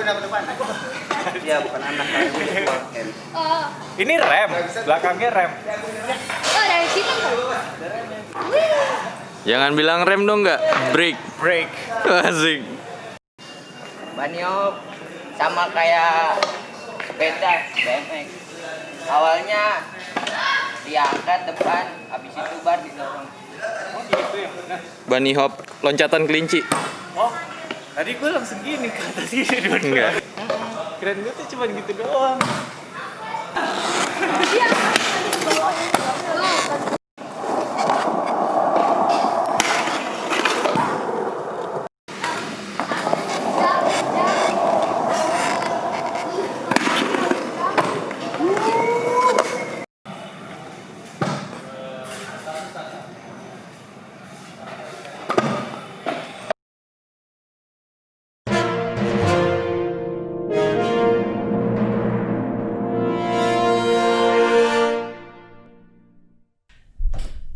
Iya, bukan anak kayak Oh, Ini rem, belakangnya rem. oh dari situ kan? Wih. Jangan bilang rem dong nggak? Brake. Brake. Asik. Baniop sama kayak sepeda BMX. Awalnya diangkat depan, habis itu bar didorong. Oh gitu ya. Nah, Bunny hop, loncatan kelinci. oh, tadi gue langsung gini ke atas gini dulu. Enggak. Keren gue tuh cuma gitu doang.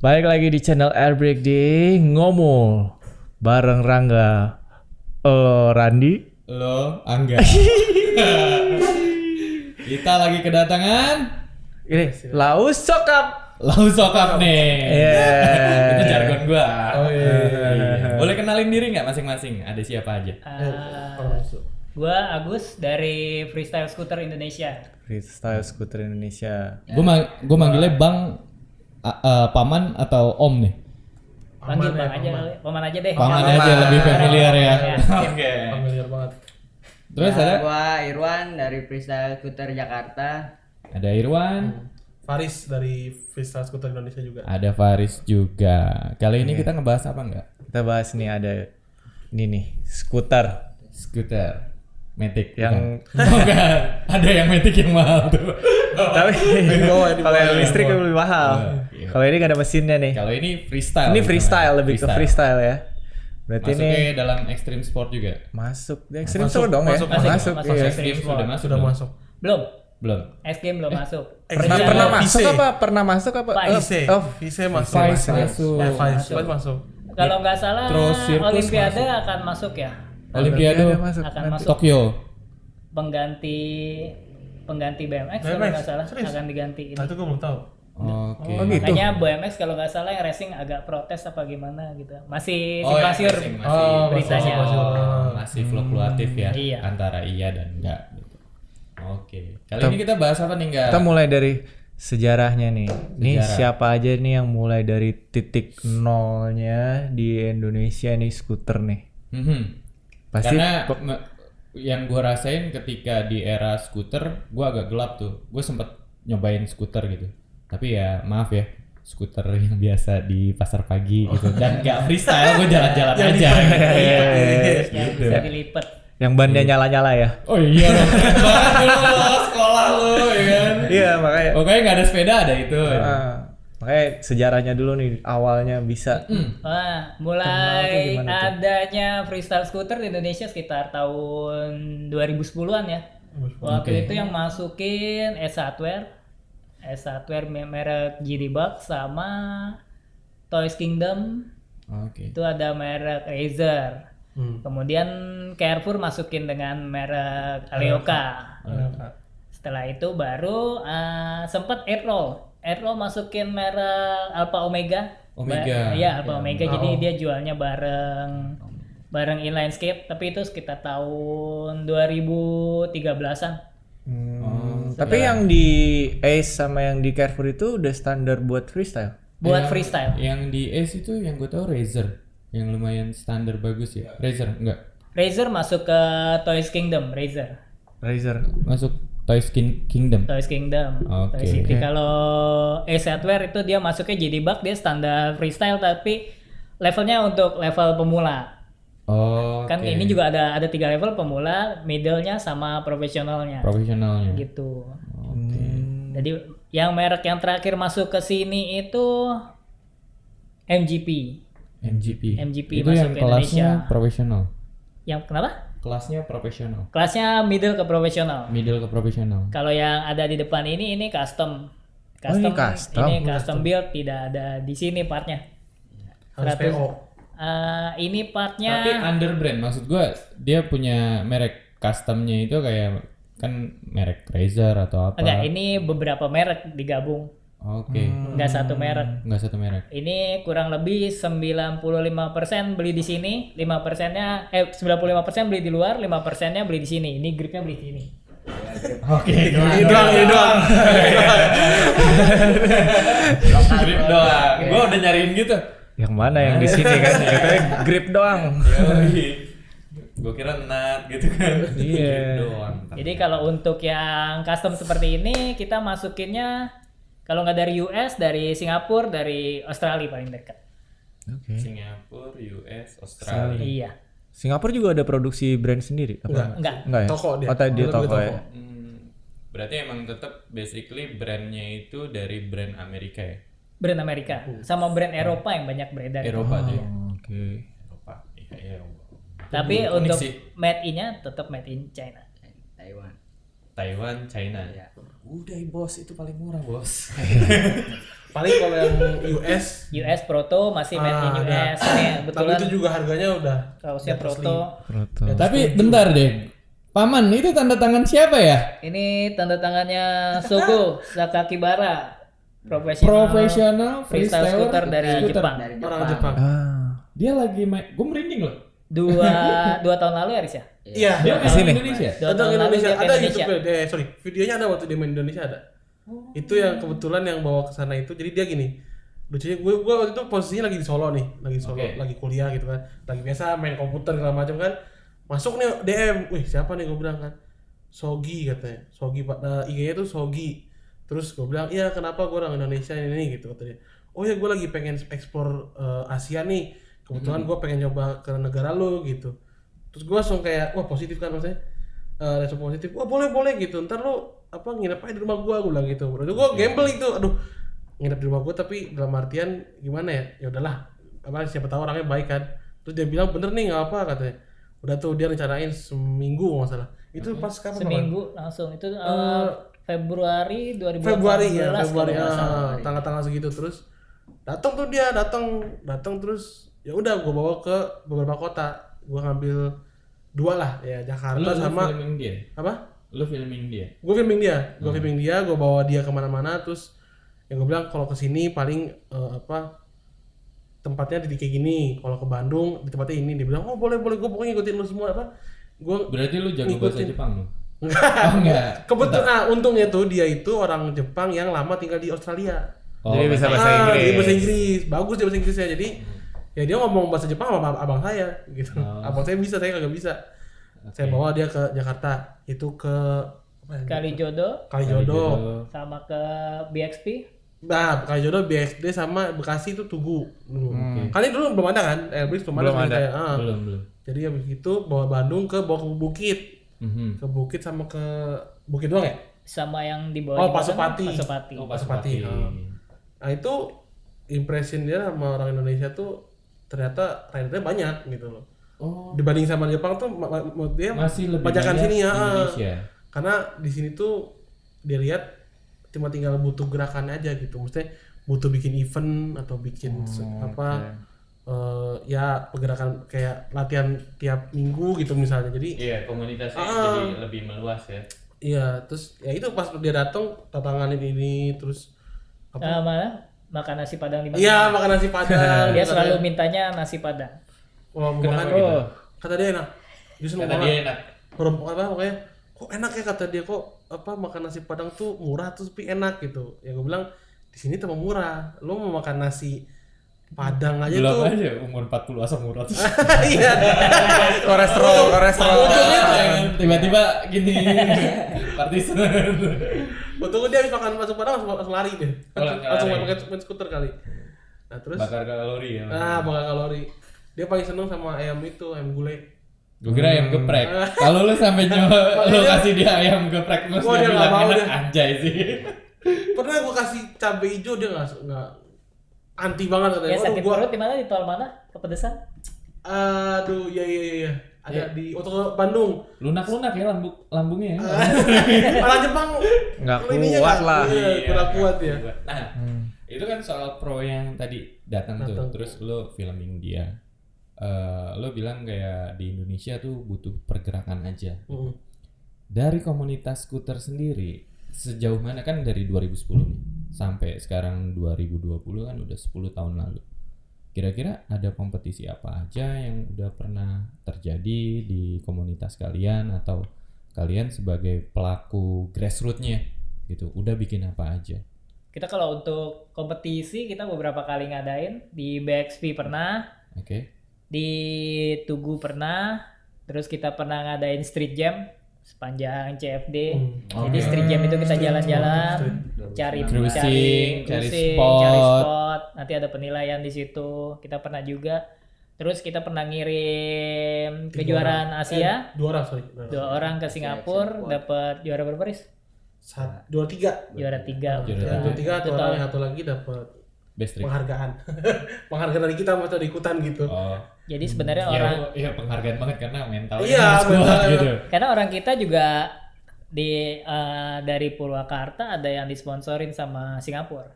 Balik lagi di channel Airbreak di Ngomul bareng Rangga, Randi. Lo, Angga. Kita lagi kedatangan Ini Laus Sokap. Lau Sokap nih. Yeah. Itu jargon gua. Oh, iya. Boleh kenalin diri nggak masing-masing? Ada siapa aja? Gua Agus dari Freestyle Scooter Indonesia. Freestyle Scooter Indonesia. Gua manggilnya Bang, Paman atau Om nih. Panggil Bang aja kali. Paman aja deh. Paman aja lebih familiar ya. Ya. Oke. Familiar banget. Terus ada Gua Irwan dari Freestyle Scooter Jakarta. Irwan, Faris dari Freestyle Scooter Indonesia juga. ada Faris juga. Kali ini kita ngebahas apa enggak? Kita bahas nih ada ini nih skuter Skuter. Matic yang bukan. Ada yang Matic yang mahal tuh. tapi kalau yang listrik lebih mahal. Iya. Kalau ini gak ada mesinnya nih. Kalau ini freestyle. Ini freestyle, lebih ke freestyle ya. Berarti Masuknya ini dalam extreme sport juga. masuk. Extreme Masuk, sport dong masuk, ya. masuk. Masuk. Iya. Extreme sudah masuk. Sudah belum? masuk. Belum. Belum. SGM belum masuk. Pernah masuk Vice. apa? Pernah masuk apa? Vice. Vice. Vice masuk. Vice masuk. Vice masuk. Kalau nggak salah Terus sirkus Olimpiade masuk. akan masuk ya. Olimpiade masuk. Akan Nanti. masuk. Tokyo. Pengganti BMX kalau BMX? nggak salah Serius? akan diganti ini. Nah, itu gue belum tahu. Oke. Oh, gitu. Makanya BMX kalau nggak salah yang racing agak protes apa gimana gitu. Masih Oh, simpang siur. masih beritanya. masih fluktuatif ya Iya. antara iya dan enggak gitu. Oke. Kali ini kita bahas apa nih enggak? Kita mulai dari sejarahnya nih. Nih Sejarah. siapa aja nih yang mulai dari titik nolnya di Indonesia nih skuter nih. Pasti Karena yang gue rasain ketika di era skuter, gue agak gelap tuh. Gue sempet nyobain skuter gitu. Tapi ya maaf ya, skuter yang biasa di pasar pagi gitu. Dan gak freestyle, gue jalan-jalan aja. Yang bisa dilipat. yang bannya nyala-nyala ya. Oh iya dong, keren banget dulu sekolah lu ya kan. Iya makanya. Pokoknya gak ada sepeda ada itu. Makanya sejarahnya dulu nih awalnya bisa. Wah, Kenal tuh mulai gimana tuh? adanya freestyle scooter di Indonesia sekitar tahun 2010-an ya. Waktu itu yang masukin S1wear merek GD Bug sama Toys Kingdom. Oke. Itu ada merek Razer. Kemudian Carrefour masukin dengan merek Aleoka. Setelah itu baru sempat Airroll masukin merek Alpha Omega. Omega. Iya, Alpha Omega. Jadi dia jualnya bareng inline skate, tapi itu sekitar tahun 2013-an. Tapi yang di Ace sama yang di Carrefour itu udah standar buat freestyle. Buat freestyle. Yang di Ace itu yang gue tahu Razer, yang lumayan standar bagus ya. Razer enggak? Razer masuk ke Toys Kingdom, Razer. Masuk Toys Kingdom. Toys Kingdom. Oke. Toys City. Kalau Ace-Hardware itu dia masuknya jadi bug, dia standar freestyle tapi levelnya untuk level pemula. Oh. Kan ini juga ada 3 level, pemula, middle-nya sama profesionalnya. Profesionalnya. Gitu. Oke. Jadi yang merek yang terakhir masuk ke sini itu MGP. MGP. Itu masuk yang ke kelasnya Indonesia. profesional. Yang kenapa? Kelasnya profesional. Kelasnya middle ke profesional. Middle ke profesional. Kalau yang ada di depan ini custom. ini custom. Ini custom build, tidak ada di sini partnya. Harus 100. PO. Ini partnya Tapi under brand, maksud gua dia punya merek customnya itu kayak kan merek Razer atau apa? Enggak, ini beberapa merek digabung. Oke. Enggak satu merek. Enggak satu merek. Ini kurang lebih 95% beli di sini, 5%-nya 95% beli di luar, 5%-nya beli di sini. Ini gripnya beli di sini. Oke. Ini doang. Grip doang. Gua udah nyariin gitu. Yang mana yang di sini kan? Katanya grip doang. Gue kira nut gitu kan. Iya. Grip doang. Jadi kalau untuk yang custom seperti ini kita masukinnya kalau nggak dari US, dari Singapura, dari Australia paling dekat. Oke. Singapura, US, Australia. Iya. Singapura juga ada produksi brand sendiri apa? Enggak. Enggak ya? Toko dia. Oh, tadi dia Lebih toko toko. ya. Berarti emang tetap basically brandnya itu dari brand Amerika ya? Brand Amerika sama brand Eropa yang banyak beredar. Eropa tuh ya? Oh, oke. Eropa. Iya. Tapi Unik untuk sih. made in-nya tetap made in China. Taiwan. Taiwan, China. Iya. Udah bos, itu paling murah bos. Paling kalau yang US US Proto masih made in ada. US. Ini tapi kebetulan itu juga harganya udah kaosnya di atas Proto. Proto. Tapi bentar deh. Paman, itu tanda tangan siapa ya? Ini tanda tangannya Sogo Sakakibara. Profesional Profesional freestyle scooter dari Scooter. Jepang. Dari orang Jepang. Jepang. Dia lagi main, gue merinding loh. Dua tahun lalu Aris ya? Iya. Dia main Kesini. di Indonesia. 2 Ada tahun lalu Indonesia, dia ke ada Indonesia. YouTube sorry, videonya ada waktu dia main Indonesia ada. Itu yang kebetulan yang bawa ke sana itu. Jadi dia gini. Lucunya gue waktu itu posisinya lagi di Solo nih, Oke. lagi kuliah gitu kan. Lagi biasa main komputer segala macam kan. Masuk nih DM, wih siapa nih gue bilang kan. Sogi katanya. Sogi IG-nya tuh Sogi. Terus gue bilang, "Iya, kenapa gue orang Indonesia ini?" gitu katanya. "Oh ya, gue lagi pengen ekspor Asia nih. Kebetulan gue pengen nyoba ke negara lo gitu." Terus gue langsung kayak, wah positif kan maksudnya. Respon positif. "Wah, boleh gitu. Ntar lo nginep aja di rumah gue bilang gitu. Berarti gue gamble itu. Aduh, nginep di rumah gue tapi dalam artian gimana ya? Ya udahlah. Siapa tahu orangnya baik kan. Terus dia bilang, "Bener nih, enggak apa," katanya. Udah tuh dia rencanain seminggu enggak salah. Itu pas kapan? Seminggu langsung itu Februari 2018. Februari ya, kalau Februari. nggak salah. Tanggal-tanggal segitu terus datang tuh dia datang terus ya udah gue bawa ke beberapa kota. Gue ngambil 2 lah ya, Jakarta Lu sama filming dia? apa? Lu filming dia? Gue filming dia, gue bawa dia kemana-mana terus yang gue bilang kalau kesini paling tempatnya di kayak gini, kalau ke Bandung di tempatnya ini. Dia bilang, "Oh boleh gue pokoknya ngikutin lu semua apa." Gue Berarti lu jago bahasa ngikutin. Jepang lu? enggak. Oh enggak. Kebetulan untungnya tuh dia itu orang Jepang yang lama tinggal di Australia. Jadi bisa bahasa Inggris. Dia bahasa Inggris. Bagus dia bahasa Inggrisnya. Jadi ya dia ngomong bahasa Jepang sama abang saya gitu. Abang saya bisa, saya kagak bisa. Saya bawa dia ke Jakarta. Itu ke apa ya? Kalijodo Kalijodo. sama ke BXP. Nah, Kalijodo, BXD sama Bekasi itu Tugu. Kali dulu belum ada kan? Airbus belum Belum ada. ada. Belum. Jadi habis itu bawa Bandung bawa ke Bukit. Ke Bukit sama ke Bukit doang ya? Sama yang di bawah jembatan, Pasopati. Pasopati. Oh, Pasopati. Nah itu impression dia sama orang Indonesia tuh ternyata ridernya banyak gitu loh. Oh, Dibanding sama Jepang tuh dia masih lebih pajakan banyak sini ya. Indonesia. Karena di sini tuh dia lihat cuma tinggal butuh gerakannya aja gitu. Maksudnya butuh bikin event atau bikin ya pergerakan kayak latihan tiap minggu gitu misalnya. Jadi Iya, komunitasnya jadi lebih meluas ya. iya, terus ya itu pas dia datang tantangan ini terus Mana? Makan nasi padang di mana? iya makan nasi padang. Dia selalu mintanya nasi padang. Wah, Kenapa makan gitu? Kata dia enak. Dia seneng Kata banget. dia enak. Pokoknya kok enak ya kata dia, kok makan nasi padang tuh murah terus tapi enak gitu. Ya gue bilang di sini tuh murah. Lo mau makan nasi padang aja Belum tuh. aja umur 40 asam urat. Iya. kolesterol. Tiba-tiba gini. Partisan. Untung dia habis makan nasi padang langsung lari deh. Oh, Langsung lari. pakai main skuter kali. Nah, terus Bakar kalori ya. bakar kalori. Dia paling seneng sama ayam itu, ayam gulai. Gue kira ayam geprek. Kalau lu sampai nyoba lu kasih dia ayam geprek terus Wah, dia dia nggak bilang mau enak, dia. anjay sih. Pernah gue kasih cabai hijau dia nggak anti banget katanya. Ya Waduh, sakit perut di mana, di tol mana? Kepedesan? Aduh, iya. Ada di Oto Bandung. Lunak-lunak ya lambungnya ya. Orang Jepang Nggak ininya kuat nggak- lah. Iya, kurang kuat ya. Nah, itu kan soal pro yang tadi datang tuh, Datang. terus lu filming dia. lo bilang kayak di Indonesia tuh butuh pergerakan aja. Mm. Dari komunitas skuter sendiri sejauh mana, kan dari 2010 nih sampai sekarang 2020 kan udah 10 tahun lalu. Kira-kira ada kompetisi apa aja yang udah pernah terjadi di komunitas kalian, atau kalian sebagai pelaku grassroots-nya gitu, udah bikin apa aja? Kita kalau untuk kompetisi kita beberapa kali ngadain di BXP pernah, Oke. di Tugu pernah, terus kita pernah ngadain street jam sepanjang CFD. Jadi street jam itu kita jalan-jalan, cari Cruising, cari cruising, spot. cari spot. Nanti ada penilaian di situ. Kita pernah juga. Terus kita pernah ngirim kejuaraan Asia. 2 orang sorry. 2 orang ke Singapura, dapat juara berapa, Riz? 2, 3. Juara 3. Juara 3 atau orang yang satu lagi dapat Best trick. penghargaan. Penghargaan dari kita masih ada ikutan gitu. Oh. Jadi sebenarnya orang Iya penghargaan banget karena mentalnya Iya, harus kuat mentalnya. gitu. karena orang kita juga dari Purwakarta ada yang disponsorin sama Singapura.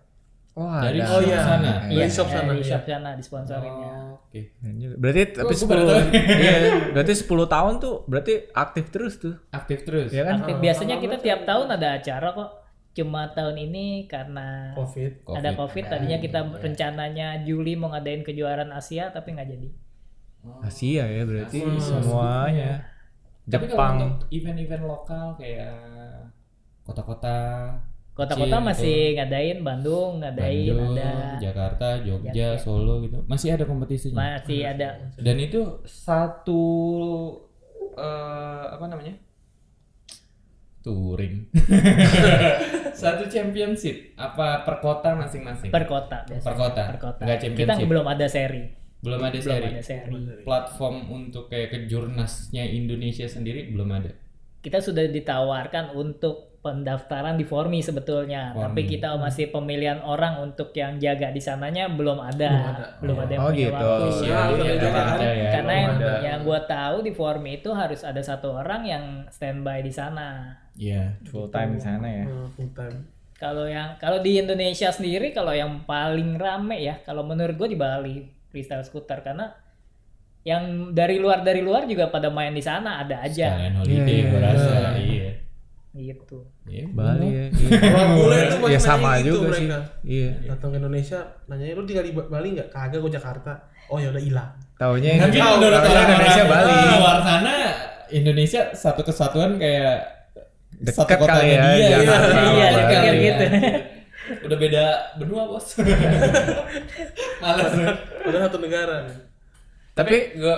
Wah, Dari ada. Oh iya. sana. Iya, shop sana, di iya. shop sana disponsorinnya. Oke. Berarti tapi Gua baru tahu. 10 iya, berarti 10 tahun tuh berarti aktif terus tuh. Aktif terus. Ya kan? Aktif. Biasanya kita tiap tahun ada acara kok. Cuma tahun ini karena Covid. ada COVID, tadinya kita rencananya Juli mau ngadain kejuaraan Asia tapi nggak jadi. Asia ya berarti semuanya. Tapi kalau Jepang. untuk event-event lokal kayak kota-kota Kota-kota kecil masih gitu, ngadain, Bandung ngadain, Bandung, ada Jakarta, Jogja, Solo gitu. Masih ada kompetisinya. masih ada. Dan itu satu apa namanya? Touring. Satu championship apa per kota masing-masing? Per kota biasanya. Per kota. Nggak Kita championship. belum ada seri. Belum ada Belum seri. ada seri. Platform untuk kayak kejurnasnya Indonesia sendiri belum ada. Kita sudah ditawarkan untuk pendaftaran di Formi sebetulnya, Formi. tapi kita masih pemilihan orang untuk yang jaga di sananya belum ada yang Oh, punya gitu. waktu. Iya, Iya, belum ada. ya. Karena Belum yang, ada. yang gua tahu di Formi itu harus ada 1 orang yang standby di sana. Iya. Full time di sana ya. Full time. Kalau di Indonesia sendiri, kalau yang paling rame ya, kalau menurut gua di Bali freestyle scooter, karena yang dari luar juga pada main di sana ada aja Sekalian holiday gua rasa. Iya. gitu. Iya. Bali ya. Orang bule itu Ya masih sama nanya gitu juga mereka. sih. Iya. Datang ke Indonesia, nanya lu tinggal di Bali nggak? Kagak, gue Jakarta. Oh ya udah hilang. Taunya Mungkin tahu, menurut tahu. orang Indonesia Bali. luar sana Indonesia satu kesatuan kayak Dekat satu kotanya kali ya, dia. Jakarta. Iya, Dekat dipikir kali ya. gitu. Udah beda benua bos. Males. Udah satu negara. Tapi gue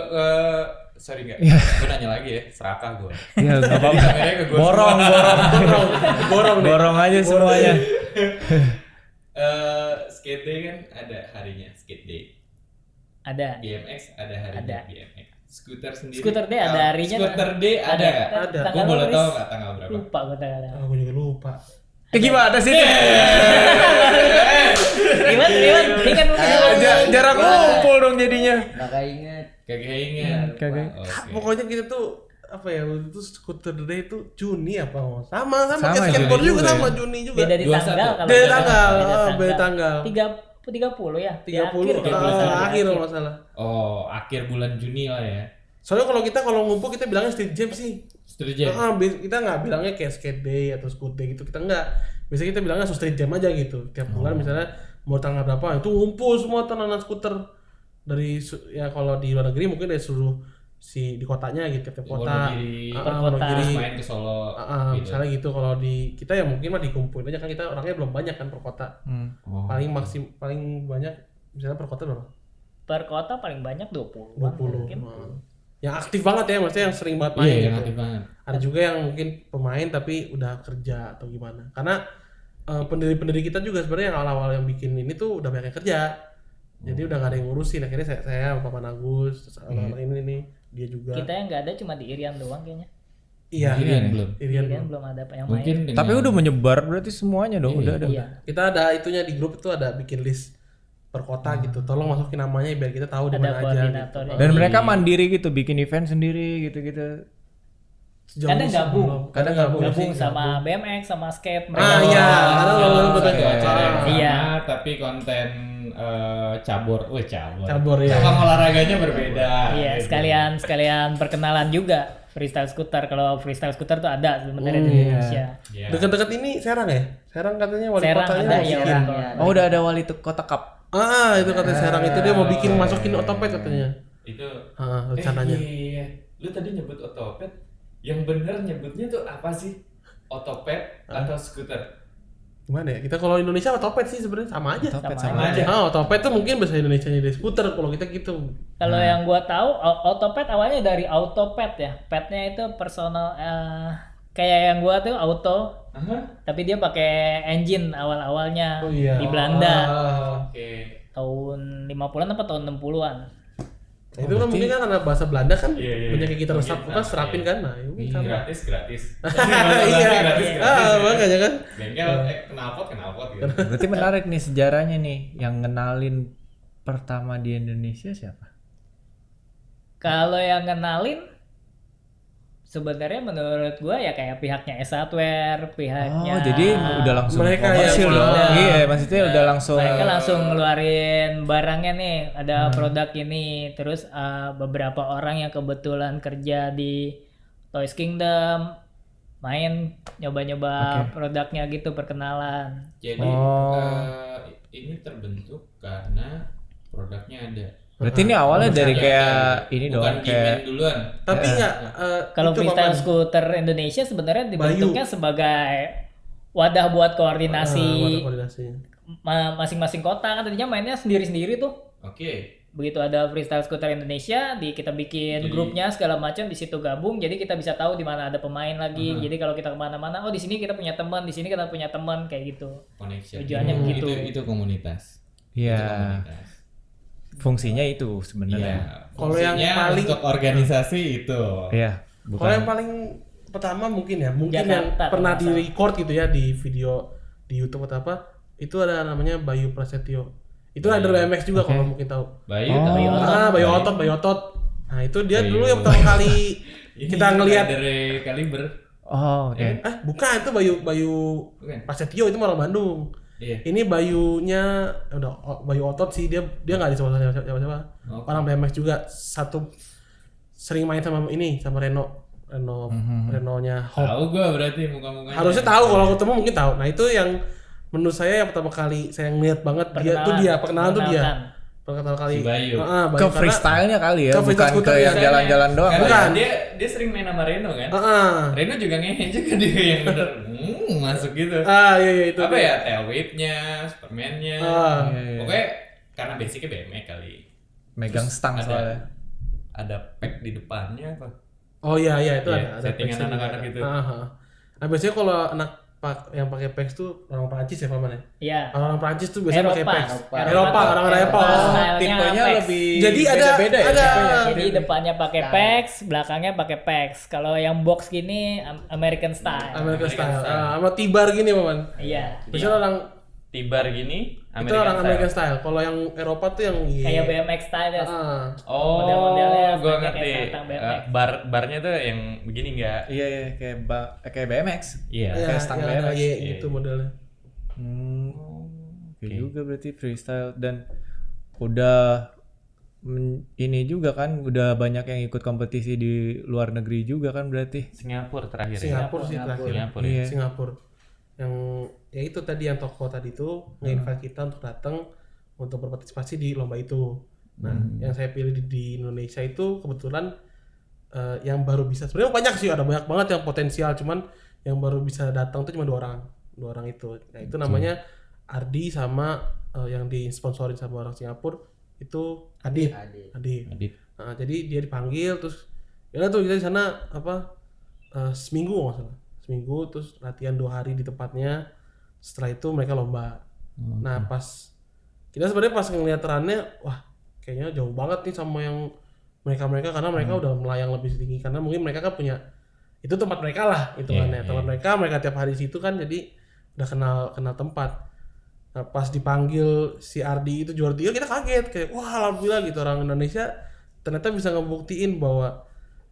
sorry nggak, gue nanya lagi ya, serakah gue. Iya, enggak apa-apa. Kameranya ke gua Borong. Borong nih. Borong aja semuanya. Skate day kan ada harinya skate day. Ada. BMX ada harinya Ada. BMX. Scooter sendiri. Skuter day ada harinya. Scooter day ada nggak? Ada. Gue boleh tahu nggak tanggal berapa? Lupa gue tanggalnya. Aku juga lupa. Gimana sih? Iwan, ingat mungkin. Jarang ngumpul dong jadinya. Maka ingat. Kagak ingat. Kagak. Oke. Pokoknya kita tuh apa ya, waktu itu skuter day itu Juni apa sama Sama, kayak skateboard Juni juga juga sama ya. Juni juga. Beda di 21. tanggal kalau Beda nggak tanggal, salah. beda tanggal. 30 ya? 30 Di akhir. akhir kalau nggak salah. Oh, akhir bulan Juni lah ya. Soalnya kalau ngumpul kita bilangnya street jam sih. Street jam. Kita nggak bilangnya kayak skate day atau scoot day gitu, kita nggak. Biasanya kita bilangnya street jam aja gitu. Tiap bulan misalnya mau tanggal berapa itu ngumpul semua anak skuter dari ya kalau di luar negeri mungkin dari seluruh di kotanya gitu, tiap kota. Wonogiri, main ke Solo. Gitu. Misalnya gitu. Kalau di kita ya mungkin mah dikumpulin aja kan, kita orangnya belum banyak kan per kota. Oh. Paling banyak misalnya per kota berapa? Per kota paling banyak 20. 20. Mungkin. Yang aktif banget ya, maksudnya yang sering banget main Iya, yang gitu. aktif banget. Ada juga yang mungkin pemain tapi udah kerja atau gimana. Karena pendiri-pendiri kita juga sebenarnya yang awal-awal yang bikin ini tuh udah banyak yang kerja. Jadi udah gak ada yang ngurusin. Akhirnya saya Paman Agus, terus anak-anak ini nih, dia juga. Kita yang nggak ada cuma di Irian doang kayaknya. Iya. Irian belum. Irian Irian belum. belum ada yang Mungkin main. dengan Tapi udah menyebar berarti semuanya dong, udah ada. Iya. Kita ada itunya di grup itu ada bikin list per kota gitu. Tolong masukin namanya biar kita tahu di Ada mana aja. koordinatornya. Gitu. Dan mereka mandiri gitu, bikin event sendiri gitu-gitu. Sejauh Kadang ini gabung. belum. Kadang gabung Gabung sih, sama BMX sama skate. Ah iya, kadang gabung Oh, betul. satu acara yang sama, Iya. tapi konten cabur. Cabur, ya. Cabang olahraganya berbeda. Iya, gitu. sekalian perkenalan juga freestyle scooter. Kalau freestyle scooter tuh ada sebenarnya di Indonesia. Iya. Dekat-dekat ini Serang ya? Serang katanya wali Serang kotanya ada, mau iya. bikin. Oh, udah ada wali kota cup. Itu katanya Serang itu dia mau bikin masukin otopet katanya. Itu Rencananya. Iya. Lu tadi nyebut otopet. Yang bener nyebutnya tuh apa sih? Otopet atau skuter? Gimana ya? Kita kalau Indonesia otopet sih sebenarnya sama aja. Otopet Sama sama aja. aja. Otopet tuh mungkin bahasa Indonesianya dari skuter kalau kita gitu. Kalau yang gua tahu Autopad awalnya dari Autopad ya. Padnya itu personal kayak yang gua tuh auto, tapi dia pakai engine awal-awalnya Oh iya. di Belanda Oke. tahun 50-an apa tahun 60-an. Nah, itu kan mungkin kan karena bahasa Belanda kan Iya. banyak yang kita resap Mungkin, kan serapin iya. kan. Nah, itu sama. Gratis. Iya. Gratis. Makanya kan. Bengkel knalpot gitu. Berarti menarik nih sejarahnya nih. Yang ngenalin pertama di Indonesia siapa? Kalau yang kenalin sebenarnya menurut gua ya kayak pihaknya S-Hardware, pihaknya Oh, jadi udah langsung Mereka komersil yang- dong. Iya, maksudnya udah langsung. mereka langsung ngeluarin barangnya nih, ada produk ini, terus beberapa orang yang kebetulan kerja di Toys Kingdom main nyoba-nyoba produknya gitu, perkenalan. Jadi Oh. ini terbentuk karena produknya ada. Berarti ini awalnya dari Bukan kayak ini bukan dong, demand kayak duluan. Tapi enggak Kalau itu freestyle Paman. scooter Indonesia sebenarnya dibentuknya sebagai wadah buat koordinasi Wadah koordinasi. masing-masing kota, kan tadinya mainnya sendiri-sendiri tuh. Oke. Begitu ada freestyle scooter Indonesia, kita bikin grupnya segala macam, di situ gabung, jadi kita bisa tahu di mana ada pemain lagi. Jadi kalau kita kemana-mana, oh di sini kita punya teman, di sini kita punya teman, kayak gitu. Connection. Tujuannya begitu. Itu komunitas. Iya. Itu komunitas. Fungsinya itu Iya. sebenarnya. Kalau yang Fungsinya paling- untuk organisasi itu. Iya, Kalau yang bukan. paling pertama mungkin yang Jakarta, pernah kalau di nggak record gitu ya di video di YouTube atau apa, itu ada namanya Bayu Prasetyo. Itu rider BMX juga kalau mungkin tahu. Bayu Oh. tahu. Bayu Otot. Nah, itu dia dulu yang pertama kali kita ngelihat dari kaliber. Oh, oke. bukan itu Bayu Bukan. Prasetyo itu orang Bandung. Iya. Ini Bayunya Bayu Otot sih, dia nggak di siapa. Oke. Orang BMX juga, satu sering main sama Renonya Hop. Tahu gua berarti muka-mukanya. Harusnya tahu, kalau ketemu mungkin tahu. Nah, itu yang menurut saya yang pertama kali saya ngeliat banget perkenalan tuh dia. Pertama kali. Si Bayu. Bayu, Ke karena- freestyle-nya kali ya, Ke bukan freestyle ke scooter yang ya. jalan-jalan doang. Karena Bukan. dia sering main sama Reno kan. Reno juga ngehe juga dia yang bener masuk gitu. Iya itu. Apa ya, tail whip-nya, Superman-nya. Iya. Pokoknya karena basicnya BMX kali. Megang stang ada- soalnya. Ada pack di depannya apa? Oh iya itu Iya, ada settingan Pex juga. anak-anak itu. Nah, biasanya kalau anak yang pakai Pex tuh orang Prancis ya paman ya. Iya. Orang Prancis tuh biasanya pakai Pex. Eropa. Orang Eropa. Stylenya Tipenya Pex. lebih Jadi beda-beda ya. ada Jadi depannya pakai Pex, belakangnya pakai Pex. Kalau yang box gini American style. American style. Sama tibar gini paman. Iya. Biasanya orang Tibar gini, itu orang American style. Kalau yang Eropa tuh yang Kayak BMX style ya. Oh, Model-modelnya gua kayak ngerti. tentang BMX. Barnya tuh yang begini enggak? Iya, kayak BMX. Iya. Kayak stang BMX. Iya gitu modelnya. Oke juga berarti freestyle dan udah ini juga kan udah banyak yang ikut kompetisi di luar negeri juga kan berarti. Singapura terakhir ya. Singapura sih terakhir. Singapura. ya? Iya. Singapura. Yang ya itu tadi yang toko tadi tuh nge-invite kita untuk datang untuk berpartisipasi di lomba itu. Nah, yang saya pilih di Indonesia itu kebetulan yang baru bisa, sebenarnya banyak sih, ada banyak banget yang potensial, cuman yang baru bisa datang tuh cuma dua orang itu. Nah, itu namanya Ardi sama yang disponsorin sama orang Singapura itu Adit. Adit. Nah, jadi dia dipanggil terus ya udah tuh kita di sana seminggu nggak salah. Seminggu terus latihan 2 hari di tempatnya. Setelah itu mereka lomba. Nah, pas kita sebenarnya pas ngeliat runnya, wah kayaknya jauh banget nih sama yang mereka karena mereka udah melayang lebih tinggi karena mungkin mereka kan punya itu tempat mereka lah hitungannya. Tempat mereka tiap hari di situ kan, jadi udah kenal tempat. Nah, pas dipanggil si Ardi itu juara 3, kita kaget kayak wah alhamdulillah gitu, orang Indonesia ternyata bisa ngebuktiin bahwa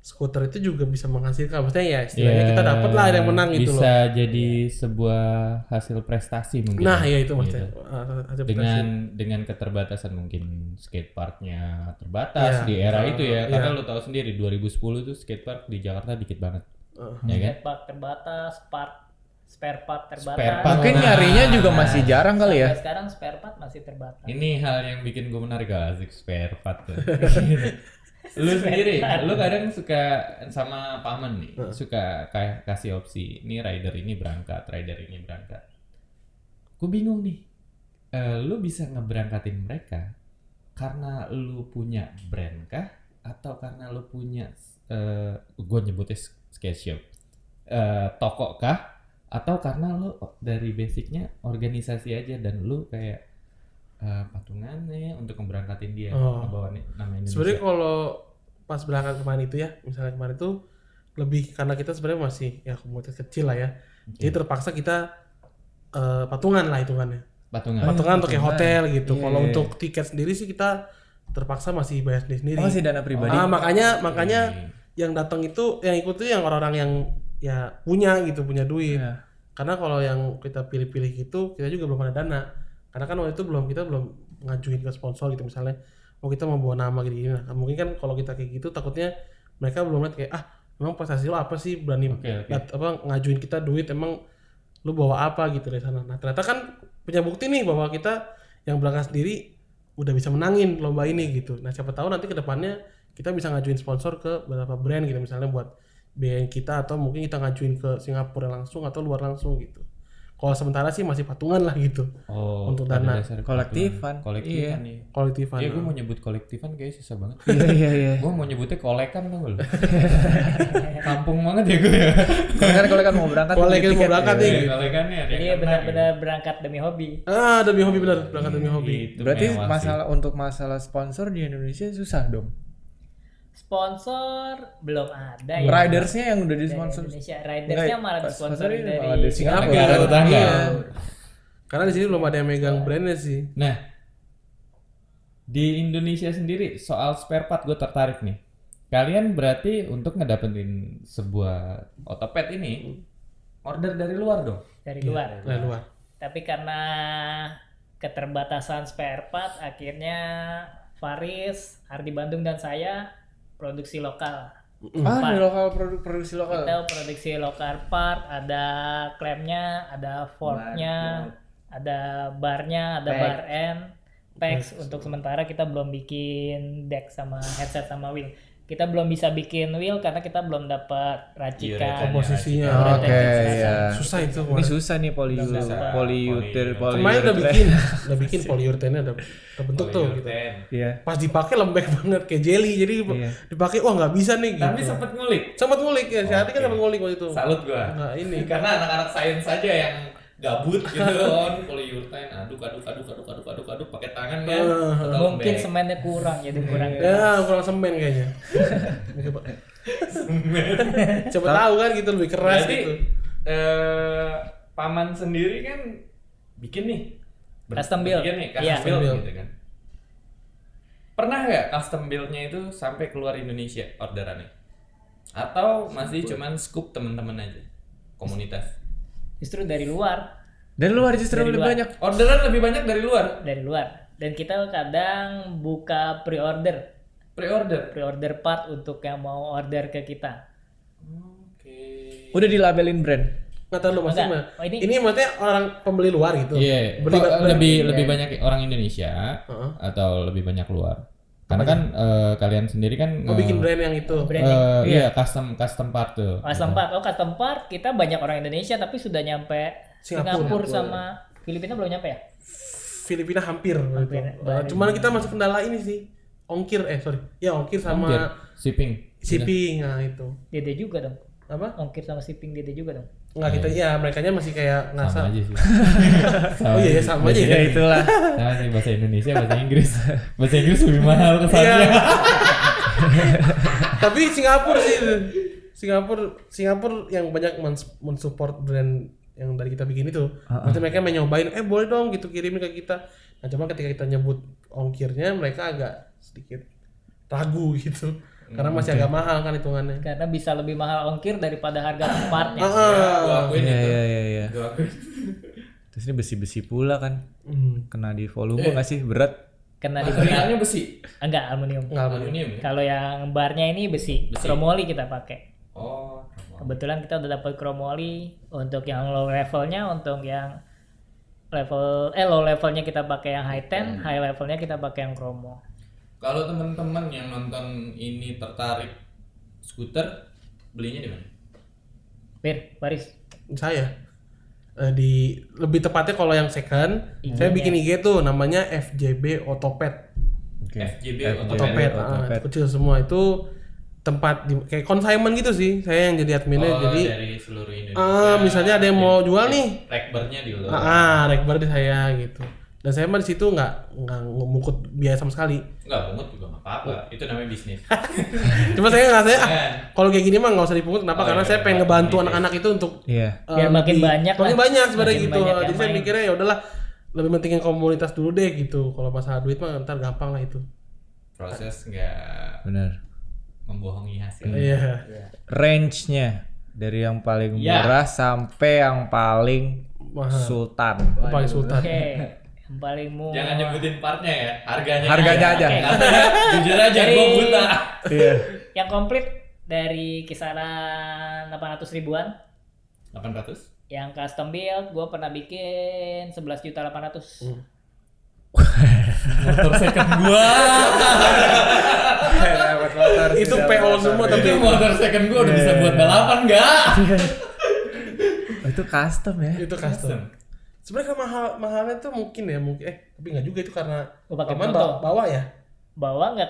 skuter itu juga bisa menghasilkan. Maksudnya ya istilahnya kita dapat lah yang menang gitu loh. Bisa jadi sebuah hasil prestasi mungkin. Nah ya itu maksudnya. Gitu. Hasil prestasi. Dengan keterbatasan mungkin skateparknya terbatas di era itu ya. Karena lu tahu sendiri 2010 tuh skatepark di Jakarta dikit banget. Ya kan? Part terbatas, spare part terbatas. Spare part. Mungkin nyarinya juga masih jarang kali ya. Sampai sekarang spare part masih terbatas. Ini hal yang bikin gue menarik, asik spare part tuh. Lu sendiri, lu kadang suka sama paman nih, suka kayak kasih opsi, ini rider ini berangkat. Gue bingung nih, lu bisa ngeberangkatin mereka karena lu punya brand kah? Atau karena lu punya, gue nyebutnya skate shop, toko kah? Atau karena lu dari basicnya organisasi aja dan lu kayak patungannya untuk ngeberangkatin dia, ngebawa nama Indonesia. Sebenarnya kalau pas berangkat kemarin itu ya, misalnya kemarin itu lebih karena kita sebenarnya masih ya komunitas kecil lah ya. Jadi terpaksa kita patungan lah hitungannya. Patungan untuk kayak hotel gitu. Kalau untuk tiket sendiri sih kita terpaksa masih bayar sendiri. Masih dana pribadi. Makanya yang datang itu yang ikut tuh yang orang-orang yang ya punya duit. Karena kalau yang kita pilih-pilih gitu kita juga belum ada dana. Karena kan waktu itu kita belum ngajuin ke sponsor gitu misalnya. Kita mau bawa nama gini. Nah, mungkin kan kalau kita kayak gitu takutnya mereka belum lihat kayak emang prestasi lo apa sih berani ngajuin kita duit, emang lu bawa apa gitu dari sana. Nah, ternyata kan punya bukti nih bahwa kita yang berangkat sendiri udah bisa menangin lomba ini gitu. Nah, siapa tahu nanti ke depannya kita bisa ngajuin sponsor ke beberapa brand gitu misalnya buat biayain kita atau mungkin kita ngajuin ke Singapura langsung atau luar langsung gitu. Kalau sementara sih masih patungan lah gitu. Untuk dana kolektifan. Kolektifan. Iya, gue mau nyebut kolektifan kayak susah banget. Iya. Gue mau nyebutnya kolekan tuh lo. Kampung banget ya gue ya. Kolekan mau berangkat. nih. Kolekannya ada. Jadi benar-benar berangkat demi hobi. Demi hobi benar, berangkat demi hobi. Berarti masalah sponsor di Indonesia susah dong. Sponsor belum ada ya. Ridersnya yang udah di sponsor Indonesia, ridersnya malah disponsorin malah dari Singapura. Negara tetangga. Iya. Karena di sini belum ada yang megang brandnya sih. Nah, di Indonesia sendiri soal spare part gue tertarik nih. Kalian berarti untuk ngedapetin sebuah otopet ini order dari luar dong? Dari luar. Dari luar. Tapi karena keterbatasan spare part, akhirnya Faris, Ardi Bandung dan saya produksi lokal. Di lokal produksi lokal. Kita produksi lokal part, ada klemnya, ada forknya, ada barnya, ada bar end, packs. Untuk sementara kita belum bikin deck sama headset sama wheel. Kita belum bisa bikin wheel karena kita belum dapat racikan komposisinya. Iya. Susah itu. Ini susah nih poliuretan. Kemarin udah bikin poliuretannya udah terbentuk tuh gitu. Iya. Pas dipakai lembek banget kayak jelly, jadi dipakai nggak bisa nih gitu. Tapi sempet ngulik. Ya, si Adi kan sempet ngulik waktu itu. Salut gua. Nah, ini Karena anak-anak sains saja yang gabut gitu kan, poliuretan aduk pakai tangan kan. Mungkin semennya kurang jadi kurang. Ya, kurang semen kayaknya. Coba tahu kan gitu lebih keras Berarti, gitu. Paman sendiri kan bikin nih Custom build. bikin nih Iya. custom build gitu kan. Pernah nggak custom build-nya itu sampai keluar Indonesia orderannya? Atau masih cuman scoop teman-teman aja komunitas? Justru dari luar. Dari luar justru Dari lebih luar. banyak. Orderan lebih banyak dari luar. Dari luar. Dan kita kadang buka pre-order part untuk yang mau order ke kita. Oke. Udah dilabelin brand. Nggak tahu lu maksudnya. Enggak. Oh, Ini maksudnya orang pembeli luar gitu. Iya. Beli- Kok beli- lebih banyak orang Indonesia atau lebih banyak luar? Karena kan kalian sendiri kan Mau bikin brand yang itu. Branding. iya custom part tuh. Custom part kita banyak orang Indonesia tapi sudah nyampe Singapura sama Filipina belum nyampe ya? Filipina hampir. Hampir. Gitu. Cuman kita masih kendala ini sih. Ongkir sama Ongkir, shipping. Nah itu. Dede juga dong. Apa? Ongkir sama shipping Dede juga dong. Enggak kita merekanya masih kayak Sama ngasal. aja sih. Oh iya sama aja ya. Itulah. Sama sih bahasa Indonesia, bahasa Inggris. Bahasa Inggris lebih mahal kesannya. Iya. Tapi Singapura sih. Singapura yang banyak mensupport brand yang dari kita bikin itu. Nanti mereka mau nyobain, boleh dong gitu kirimin ke kita. Nah cuma ketika kita nyebut ongkirnya mereka agak sedikit ragu gitu. Karena masih agak mahal kan hitungannya. Karena bisa lebih mahal ongkir daripada harga partnya. Gua akuin itu. Iya. Gua akuin. Terus ini besi-besi pula kan. Hmm. Kena di volume nggak sih? Berat. Kena di Materialnya besi. enggak aluminium. Aluminium ya? Kalau yang barnya ini besi. Chromoli kita pakai. Oh. Kebetulan kita udah dapat chromoli untuk yang low levelnya, untuk yang low levelnya kita pakai yang high 10, high levelnya kita pakai yang chromo. Kalau teman-teman yang nonton ini tertarik skuter, belinya di mana? Paris. Saya di lebih tepatnya kalau yang second, saya bikin IG tuh namanya FJB Otopet. FJB Otopet, itu kecil semua itu tempat kayak consignment gitu sih. Saya yang jadi adminnya jadi dari seluruh Indonesia. misalnya ada yang mau jual nih. Rekbernya di lo. Rekbar di saya gitu. Dan saya mah di situ nggak ngumukut biaya sama sekali. Enggak, pungut juga nggak apa-apa. Itu namanya bisnis. Cuma saya nggak Kan. kalau kayak gini mah nggak usah dipungut. Kenapa? Karena saya pengen ngebantu anak-anak itu untuk Iya. Biar makin banyak makin lah. banyak sebenarnya Makin gitu. banyak yang Jadi saya main. mikirnya ya udahlah lebih pentingin komunitas dulu deh gitu. Kalau masalah duit mah ntar gampang lah itu. Proses nggak Benar. membohongi hasil. Iya. Range-nya dari yang paling Ya. murah sampai yang paling Mahal. sultan. Paling sultan. Oke. Yang paling murah. Jangan nyebutin partnya ya, harganya. Harganya aja. Oke. Jujur aja, gua buta. Iya. Yang komplit dari kisaran 800 ribuan. 800? Yang custom build gue pernah bikin 11.800.000. Motor second gua. Itu PO semua tapi Itu motor second gua udah bisa buat balapan enggak? Oh, itu custom ya. itu custom. Sebenarnya kan mahalnya tuh mungkin tapi nggak juga itu karena Gua pakai paman proto. bawa ya. Bawa nggak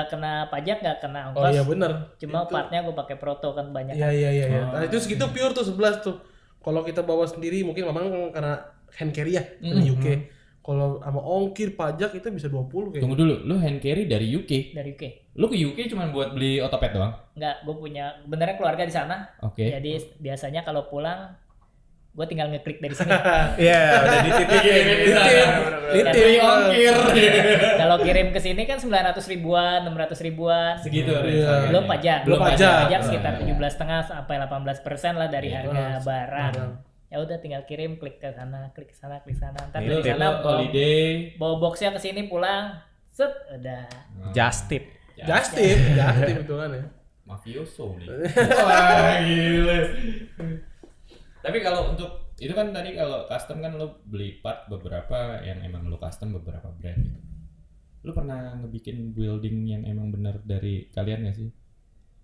kena pajak, nggak kena Oh ongkos. iya bener. Cuma Itu- partnya gue pakai proto kan banyak. Iya. Nah, itu segitu pure tuh 11 tuh. Kalau kita bawa sendiri mungkin memang karena hand carry ya dari UK. Kalau sama ongkir pajak itu bisa 20 kayaknya. Tunggu dulu, lu hand carry dari UK. Dari UK. Lu ke UK cuma buat beli otopet doang? Nggak, gue punya benernya keluarga di sana. Oke. Jadi biasanya kalau pulang gue tinggal ngeklik dari sini. Iya, udah dititipin. Free ongkir. Kalau kirim ke sini kan 900 ribuan, 600 ribuan. Segitu Iya. Belum pajak. Belum pajak. Pajak sekitar 17,5 sampai 18% lah dari harga barang. barang. Ya udah tinggal kirim, klik ke sana, klik ke sana, klik sana. Ntar Itu dari sana holiday. bawa boxnya ke sini pulang, set udah. Just tip. Just tip itu kan ya. Mafioso nih. Wah, gila. Tapi kalau untuk itu kan tadi kalau custom kan lo beli part beberapa yang emang lo custom beberapa brand gitu. Lo pernah ngebikin building yang emang bener dari kalian gak sih?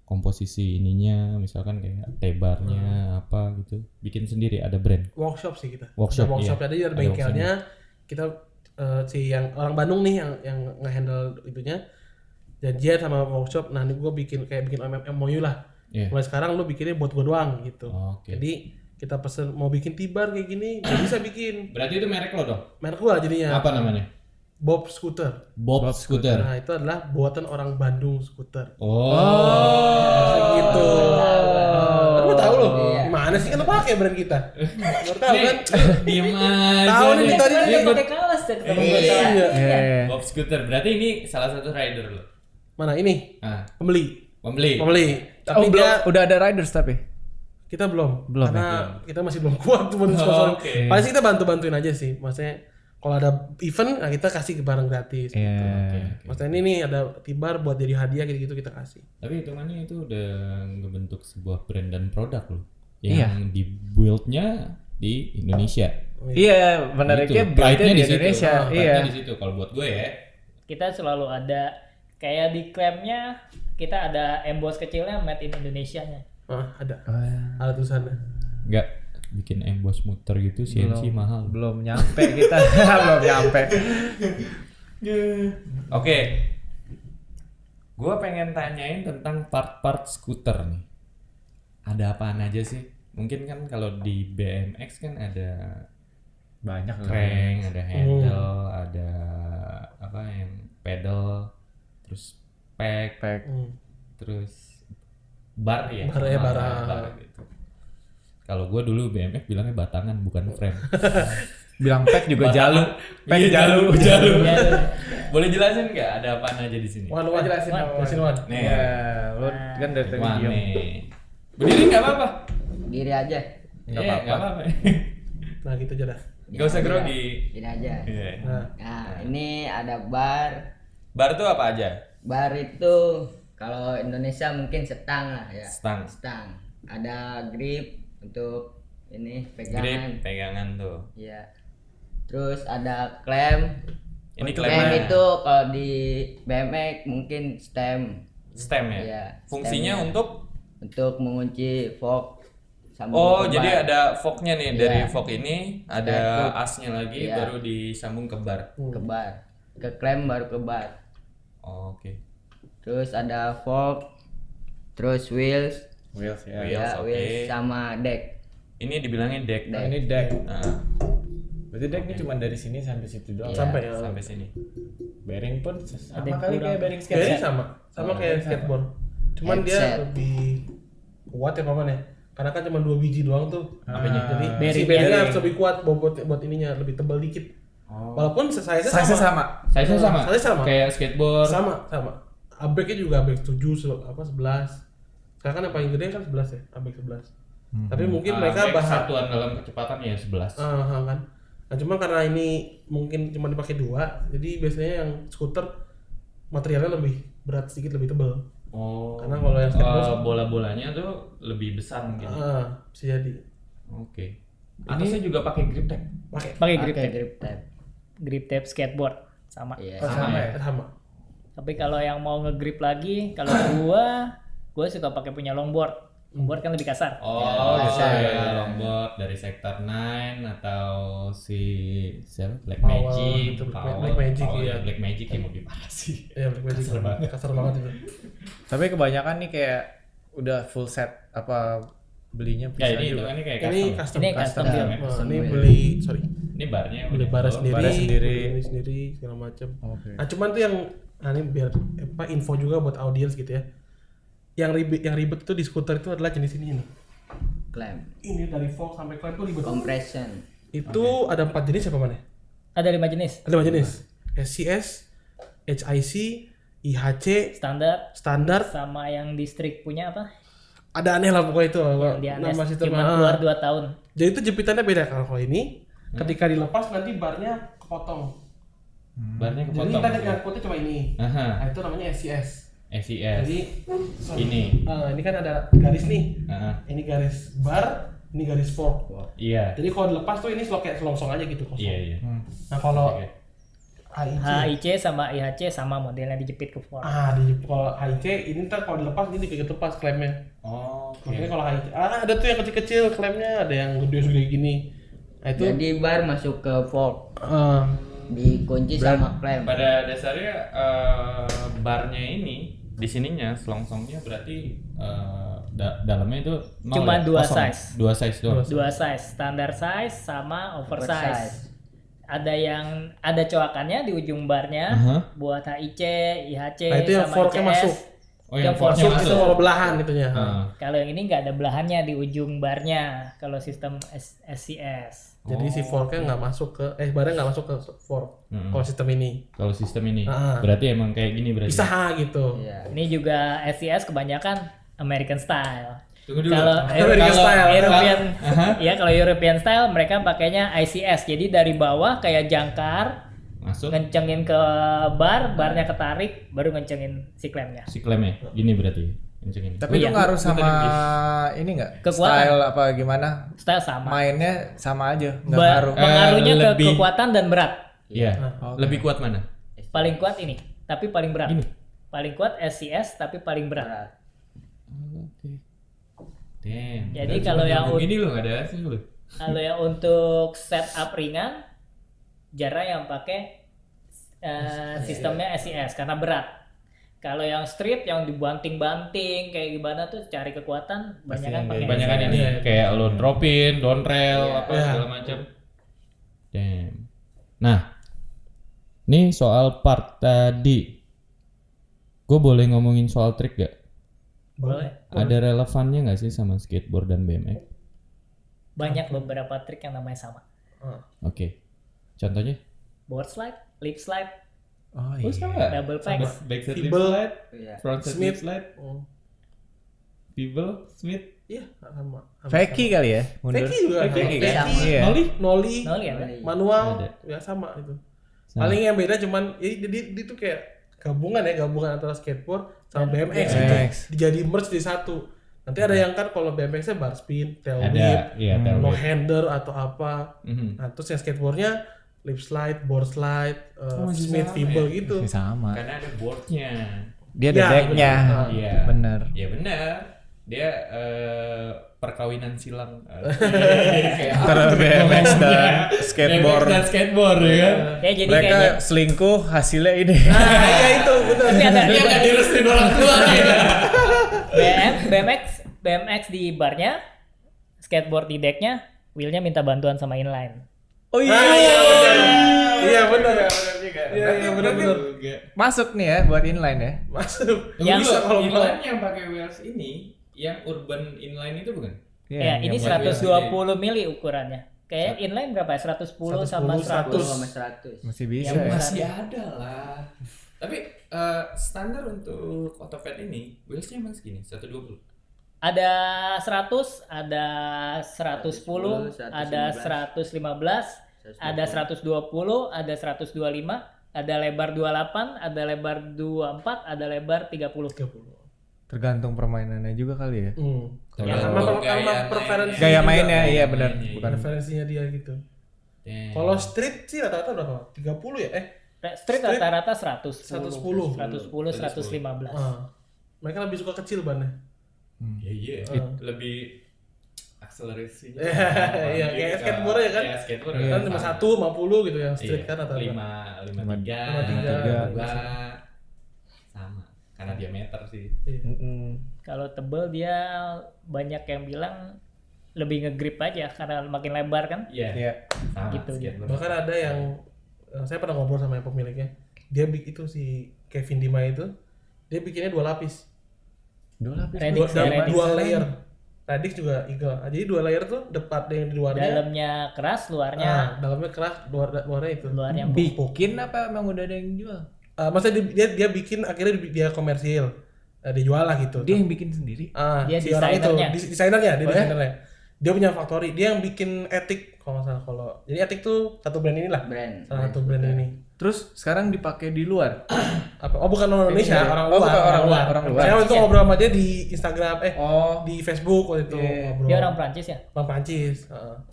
Komposisi ininya misalkan kayak T-barnya apa gitu. Bikin sendiri ada brand. Workshop sih kita. Workshop, Ada workshop iya. ada di Ada bengkelnya. Kita si yang orang Bandung nih yang nge-handle itunya janjian sama workshop. Nah, ini gue bikin MOU lah. Iya. Mulai sekarang lu bikinnya buat gue doang gitu. Oke. Jadi kita pesen mau bikin T-bar kayak gini, nggak bisa bikin. Berarti itu merek lo dong? Merek gua jadinya. Apa namanya? Bob Scooter. Bob Scooter. Nah, itu adalah buatan orang Bandung Scooter. Oh. Gitu. Lu tahu loh. Gimana sih kan lu pakai brand kita? Baru tahu kan? Diem aja. Tahu nih tadi Kan nih. dia pakai kaos dari temen gue. Iya. Iya. Bob Scooter. Berarti ini salah satu rider lo. Mana ini? Ah, Pembeli. pembeli. Tapi Oh, dia udah ada riders tapi. kita belum. Belum, Karena kita masih belum kuat tuh buat sponsorin. Oke. Paling sih kita bantu-bantuin aja sih. Maksudnya kalau ada event, nah kita kasih ke barang gratis. Iya. Maksudnya ini nih ada T-bar buat jadi hadiah gitu-gitu kita kasih. Tapi hitungannya itu udah ngebentuk sebuah brand dan produk loh. Iya. Yang dibuild-nya di Indonesia. Iya, menariknya Itu, brandnya pride-nya di situ. Indonesia. Oh, Iya. pride-nya di situ kalau buat gue ya. Kita selalu ada kayak di klaimnya kita ada emboss kecilnya made in Indonesia-nya. Ada. Ada tulisannya. Enggak bikin emboss muter gitu CNC mahal. Belum nyampe kita. Belum nyampe. Oke. Gua pengen tanyain tentang part-part skuter nih. Ada apaan aja sih? Mungkin kan kalau di BMX kan ada Banyak crank, ada handle, ada apa yang pedal, terus pack, terus bar ya. Bar ya, bar. Gitu. Kalau gua dulu BMX bilangnya batangan bukan frame. Bilang pack juga Batangan. jalu. Pack Iya, jalu. jalu. Ya, Boleh jelasin nggak ada apaan aja di sini? Wan, jelasin Wan. Nih, Ya, lo kan dari tadi Wan diam. nih. Berdiri nggak apa-apa. Diri aja. Nggak apa-apa. Nah gitu aja dah. Nggak usah grogi. Diri aja. Iya. Nah, Nah, ini ada bar. Bar tuh apa aja? Bar itu kalau Indonesia mungkin setang lah ya. Stang. Stang. Ada grip untuk ini Grip, pegangan. pegangan tuh. Iya. Terus ada klem. Ini Klem klemnya. itu kalau di BMX mungkin stem Stem ya? Iya, Fungsinya stemnya. untuk mengunci fork. sambung Oh, ke jadi bar. ada forknya nih. Iya. Dari fork ini ada Ada asnya lagi Iya. baru disambung ke bar. ke bar. Ke klem baru ke bar. Oh, oke. Terus ada fork. Terus wheels. Wheels ya. Wheels, Ya, oke. wheels sama deck. Ini dibilangin deck. Deck. Ini deck. Nah, Berarti deck ini cuma dari sini sampai situ doang. Iya. sampai ya. sampai sini. Bearing pun sama yang kali kurang. kayak bearing Jadi skate. sama kayak skateboard. Cuman dia Headset. lebih kuat ya paman ya. Karena kan cuma 2 biji doang tuh. Apanya? Jadi Bearing. si bearingnya harus lebih kuat buat ininya lebih tebal dikit. Walaupun size-nya Size sama. Size sama. Size sama. Kayak skateboard. Sama. Abeknya juga abek 7 11. Sekarang kan yang paling gede kan 11 ya, abek 11. Tapi mungkin mereka baik bahas satuan dalam kecepatan ya 11. kan. Nah, cuma karena ini mungkin cuma dipakai 2, jadi biasanya yang skuter materialnya lebih berat sedikit, lebih tebal. Oh. Karena kalau yang skateboard bola-bolanya tuh lebih besar mungkin. bisa jadi. Oke. Atasnya juga pakai grip tag. Pakai. Pakai grip Pakai tape. grip tape. Grip tape skateboard sama. Iya. Sama ya. Sama. Tapi kalau yang mau ngegrip lagi, kalau gua suka pakai punya longboard. Longboard kan lebih kasar. Oh, bisa. ya longboard dari Sector 9 atau si siapa? Black Power, Magic, itu Power, Black Magic, Power, iya. Black Magic yang lebih parah sih. Iya, Black Magic kasar banget itu. Tapi kebanyakan nih kayak udah full set apa belinya Ya bisa ini juga. hitungannya kayak Ini custom. custom. Ini custom ya. build. Nah, ini beli Ini barnya beli udah. bara sendiri, bara sendiri. beli ini sendiri segala macam. Oke. Nah, cuman tuh yang ini biar info juga buat audiens gitu ya. Yang ribet itu di skuter itu adalah jenis ini nih. Klem. Ini dari fork sampai klem tuh ribet. Compression. Itu ada 4 jenis apa mana? Ada 5 jenis. Ada 5 jenis. SCS, HIC, IHC, Standar standar. sama yang distrik punya apa? Ada aneh lah pokoknya itu. Yang di Anes Nama sistem. cuma keluar 2 tahun. Jadi itu jepitannya beda kalau ini. Ketika dilepas nanti barnya kepotong. Barnya Jadi kepotong. kita ngangkutnya cuma ini. Aha. Nah, itu namanya SCS. SES. Jadi Ini. ini kan ada garis nih. Aha. Ini garis bar, ini garis fork. Iya. Jadi kalau dilepas tuh ini kayak selongsong aja gitu kosong. Iya, iya. Nah kalau Oke. HIC, HIC sama IHC sama modelnya dijepit ke fork. kalau HIC ini ntar kalau dilepas ini dikit lepas klemnya. Oh, oke. Makanya kalau HIC, ada tuh yang kecil-kecil klemnya, ada yang gede-gede gini. Nah itu Jadi bar masuk ke fork. ah, Dikunci sama klem. Pada dasarnya barnya ini di sininya selongsongnya berarti dalamnya itu nol Cuma ya? dua Kosong. size. Dua size doang. 2 size, standar size sama oversize. Oversize. Ada coakannya di ujung barnya Aha. buat HIC, IHC Nah, itu yang sama forknya ICS. masuk. Oh, yang forknya forknya itu masuk. kalau belahan itunya. Ah. Kalau yang ini nggak ada belahannya di ujung barnya kalau sistem SCS. Jadi si forknya nggak masuk ke barnya nggak masuk ke fork. Kalau sistem ini Kalau sistem ini Ah. berarti emang kayak gini berarti. bisa gitu. Iya. Ini juga SCS kebanyakan American style. Tunggu dulu. Kalau American style. European, ya kalau European style mereka pakainya ICS. Jadi dari bawah kayak jangkar, Masuk ngencengin ke barnya ketarik, baru ngencengin si klemnya. si klemnya. Gini berarti. Kencengin. Tapi itu Iya. ngaruh sama ini nggak? Kekuatan. Style apa gimana? Style sama. Mainnya sama aja, nggak ngaruh. Pengaruhnya ke lebih- kekuatan dan berat. Iya. Oke. Lebih kuat mana? Paling kuat ini, tapi paling berat. Gini. Paling kuat SCS tapi paling berat. Damn. Jadi Dan kalau cuma yang nyambung ini lo nggak ada hasil lo. Kalau yang untuk setup ringan, jarang yang pakai sistemnya SCS karena berat. Kalau yang street yang dibanting-banting kayak gimana tuh cari kekuatan banyak kan pakai Kebanyakan SCS. ini kayak lo dropin, down rail, Iya. apa segala macam. Damn. Nah, ini soal part tadi. Gue boleh ngomongin soal trik gak? Boleh. Ada relevannya nggak sih sama skateboard dan BMX? Banyak beberapa trik yang namanya sama. Oke. Contohnya? Board slide, lip slide, Oh Oh, sama. Double packs. Backside lip Fibel. slide, Iya. frontside lip Smith. slide, Oh. Fibel, Smith, Iya, sama. Fakey kali ya, mundur. Fakey juga. Fakey sama. kan? Fakey, Iya. nollie. nollie, Nol ya? Nollie. manual, Ada. ya sama itu. Sama. Paling yang beda cuman ya dia tuh kayak gabungan antara skateboard sama BMX gitu. BMX. Dijadi merge di satu. Nanti ada yang kan kalau BMX-nya bar spin, tail whip, Ada, iya, tail no whip. hander atau apa. Mhm. Nah, terus yang skateboardnya lip slide, board slide, masih Smith sama Fibel ya? gitu. Masih sama. Karena ada boardnya. Dia ada Ya, decknya. bener. Iya. Bener. Ya benar. Dia perkawinan silang. Antara BMX dan skateboard. BMX dan skateboard ya kan. Ya jadi Mereka kayaknya selingkuh, hasilnya ini. Nah, iya itu benar. tapi ada Dia nggak direstuin orang tua nih. BMX di barnya, skateboard di decknya, wheelnya minta bantuan sama inline. Oh Ah, iya benar. Iya benar. Iya benar. Masuk nih ya buat inline ya. Masuk. Yang- Bisa kalau mau. inline yang pakai wheels ini, yang urban inline itu bukan? Ya, ini yang 120 mili ukurannya. Kayak inline berapa ya? 110 sama 100. 110, sama 100. masih bisa. Yang ya. Masih ada lah. Tapi standar untuk otopet ini wheelsnya emang segini 120. Ada 100, ada 110, 115, ada 115, ada 120, ada 125, ada lebar 28, ada lebar 24, ada lebar 30. Tergantung permainannya juga kali ya. Ya, Tergantung sama gaya preferensi. Gaya juga. mainnya iya benar, Mainnya, bukan. Preferensinya dia gitu. Damn. Kalau street sih rata-rata berapa? 30 ya? Street rata-rata 110, 110. 110, 115. Mereka lebih suka kecil bannya. Ya iya, lebih akselerasinya. Iya, kayak skateboard ya kan? Kayak skateboard Kan kan 51, 50 gitu yang street Iya, kan rata-rata. 53, 53. sama karena diameter sih. Kalau tebel dia banyak yang bilang lebih ngegrip aja karena makin lebar kan. Iya. Iya. Sama Gitu dia. skateboard. Bahkan ada yang saya pernah ngobrol sama yang pemiliknya. Dia bikin itu si Kevin Dima itu, dia bikinnya 2 lapis. Dua lapis. Radix ya, Radix. Dua layer. Radix juga eagle. Jadi 2 layer tuh depan yang di luarnya. Dalamnya keras, luarnya Dalamnya keras, luarnya itu. luarnya empuk. Bikin apa emang udah ada yang jual? Maksudnya dia bikin akhirnya dia komersil. Dia jual lah gitu. Dia yang bikin sendiri. Dia Si orang itu, desainernya. desainernya, dia Oh, ya? desainernya. Dia punya factory, dia yang bikin Etik kalau nggak salah kalau. Jadi Etik tuh satu brand inilah. Salah satu brand ini. Terus sekarang dipakai di luar. Apa? Oh bukan orang Indonesia, orang Oh, luar. bukan orang luar. Saya waktu itu Iya. ngobrol sama dia di Instagram, Oh. di Facebook waktu itu Iya. ngobrol. Dia orang Prancis ya? Orang Prancis.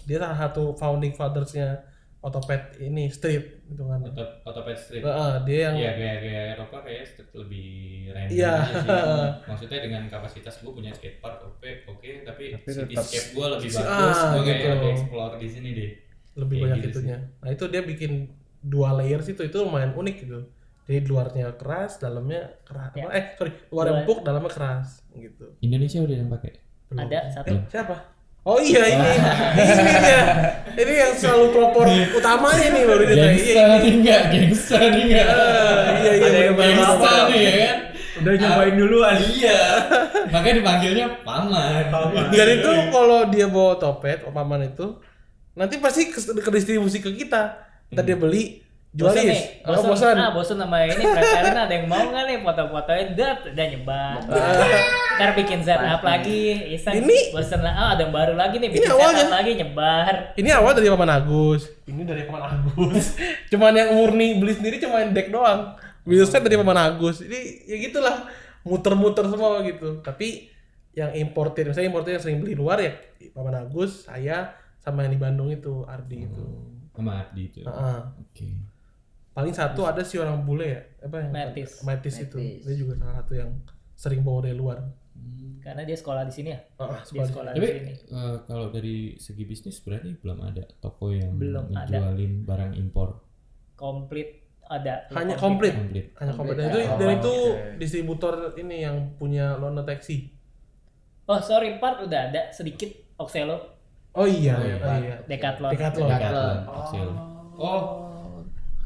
Dia salah satu founding fathersnya Otopet ini street gitu kan. Otopet street. Dia yang Iya, kayak Eropa kayak street lebih random Iya. aja sih. Maksudnya dengan kapasitas gue punya skatepark oke, tapi tetap- cityscape gue lebih bagus. Gue kayak gitu. lebih explore di sini deh. lebih Kayak banyak gitu itunya. Nah itu dia bikin 2 layer itu lumayan unik gitu. Jadi luarnya keras, dalamnya keras. Ya. Luar Luar- empuk, dalamnya keras gitu. Indonesia udah yang pakai. Belum. Ada satu. Siapa? Oh iya ini. Ini dia. Ini yang selalu pelopor utamanya nih baru dia. Gangsta nih enggak, gangsta nih enggak. Iya iya. Gangsta nih ya kan. Udah nyobain duluan. Iya. Makanya dipanggilnya paman. Dan itu kalau dia bawa Otopet, paman itu nanti pasti ke distribusi ke kita. Ntar dia beli, Bosan jualis. nih, Bosan. bosan sama ini preferin ada yang mau nggak nih foto-fotonya udah nyebar. Ntar bikin setup lagi, iseng. Ini- Bosan lah, ada yang baru lagi nih bikin Ini awalnya. setup lagi nyebar. Ini awal dari Paman Agus. Ini dari Paman Agus. Cuman yang murni beli sendiri cuman deck doang. Wheelset dari Paman Agus. Ini ya gitulah, muter-muter semua gitu. Tapi yang importir, misalnya importir yang sering beli luar ya Paman Agus, saya sama yang di Bandung itu, Ardi itu. Sama Ardi itu. Heeh. Oke. Paling satu ada si orang bule ya, apa yang Metis itu. Metis. Dia juga salah satu yang sering bawa dari luar. Karena dia sekolah di sini ya. Dia sekolah di Tapi sini. kalau dari segi bisnis berarti belum ada toko yang Belum ada. ngejualin barang impor. Komplit ada. Hanya komplit. Komplit. Hanya komplit. Dan Komplit. itu, dan itu Oke. distributor ini yang punya Lona Taxi. Oh sorry, part udah ada sedikit Oxelo, Oh iya, Oh, iya. Decathlon. Decathlon. Decathlon, Oxel. Oh.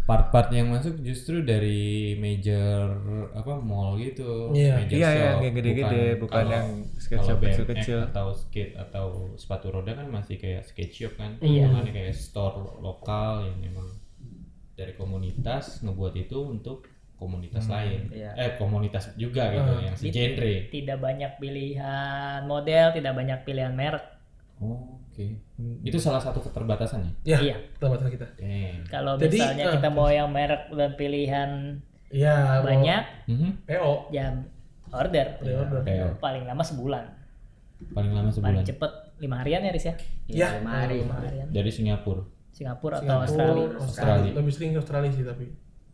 Part-part yang masuk justru dari major mall gitu. Iya. Major Iya, shop. yang gede-gede, bukan kalau- yang skate kalau shop BMX kecil-kecil. atau skate atau sepatu roda kan masih kayak skate shop kan. Iya. Makanya kayak store lokal yang memang dari komunitas ngebuat itu untuk komunitas lain. iya. Komunitas juga gitu yang segenre. Tidak banyak pilihan model, tidak banyak pilihan merek. Oh, oke. Itu salah satu keterbatasan Ya, Iya. keterbatasan kita. ya? Kalau Jadi, misalnya kita mau yang merek dan pilihan Iya, mau banyak, PO. ya order. Pre-order. PO. Paling lama sebulan. Paling lama sebulan. Paling cepet 5 harian ya Riz ya? Ya, 5 hari. 5 harian. Dari Singapura. Singapura atau Australia. Australia. Lebih sering ke Australia sih tapi.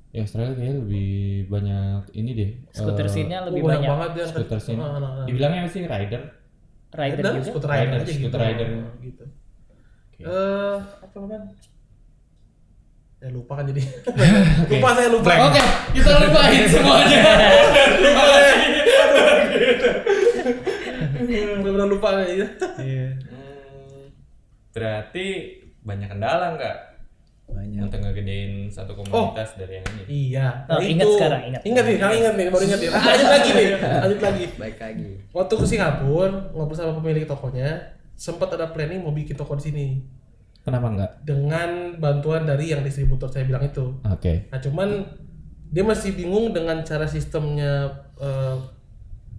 Ya Australia kayaknya lebih banyak ini deh. Scooter scene-nya lebih banyak banyak. banget dia. Scooter scene. Nah. Dibilangnya apa sih rider? Rider juga. Scooter rider Rider, aja gitu. scooter rider. Gitu. Oke. Apa namanya? Ya lupa kan jadi. Lupa saya lupa. Oke, kita lupain semuanya. Terima kasih. Benar-benar lupa ya. Iya. Berarti banyak kendala nggak Banyak. untuk ngegedein satu komunitas dari yang ini? Iya. Oh, Nah, ingat itu. sekarang, ingat. Ingat nih, sekarang ingat nih, baru ingat nih. Lanjut lagi nih. Lanjut lagi. Baik lagi. Waktu ke Singapura ngobrol sama pemilik tokonya, sempat ada planning mau bikin toko di sini Kenapa nggak? dengan bantuan dari yang distributor saya bilang itu. Oke. Nah cuman dia masih bingung dengan cara sistemnya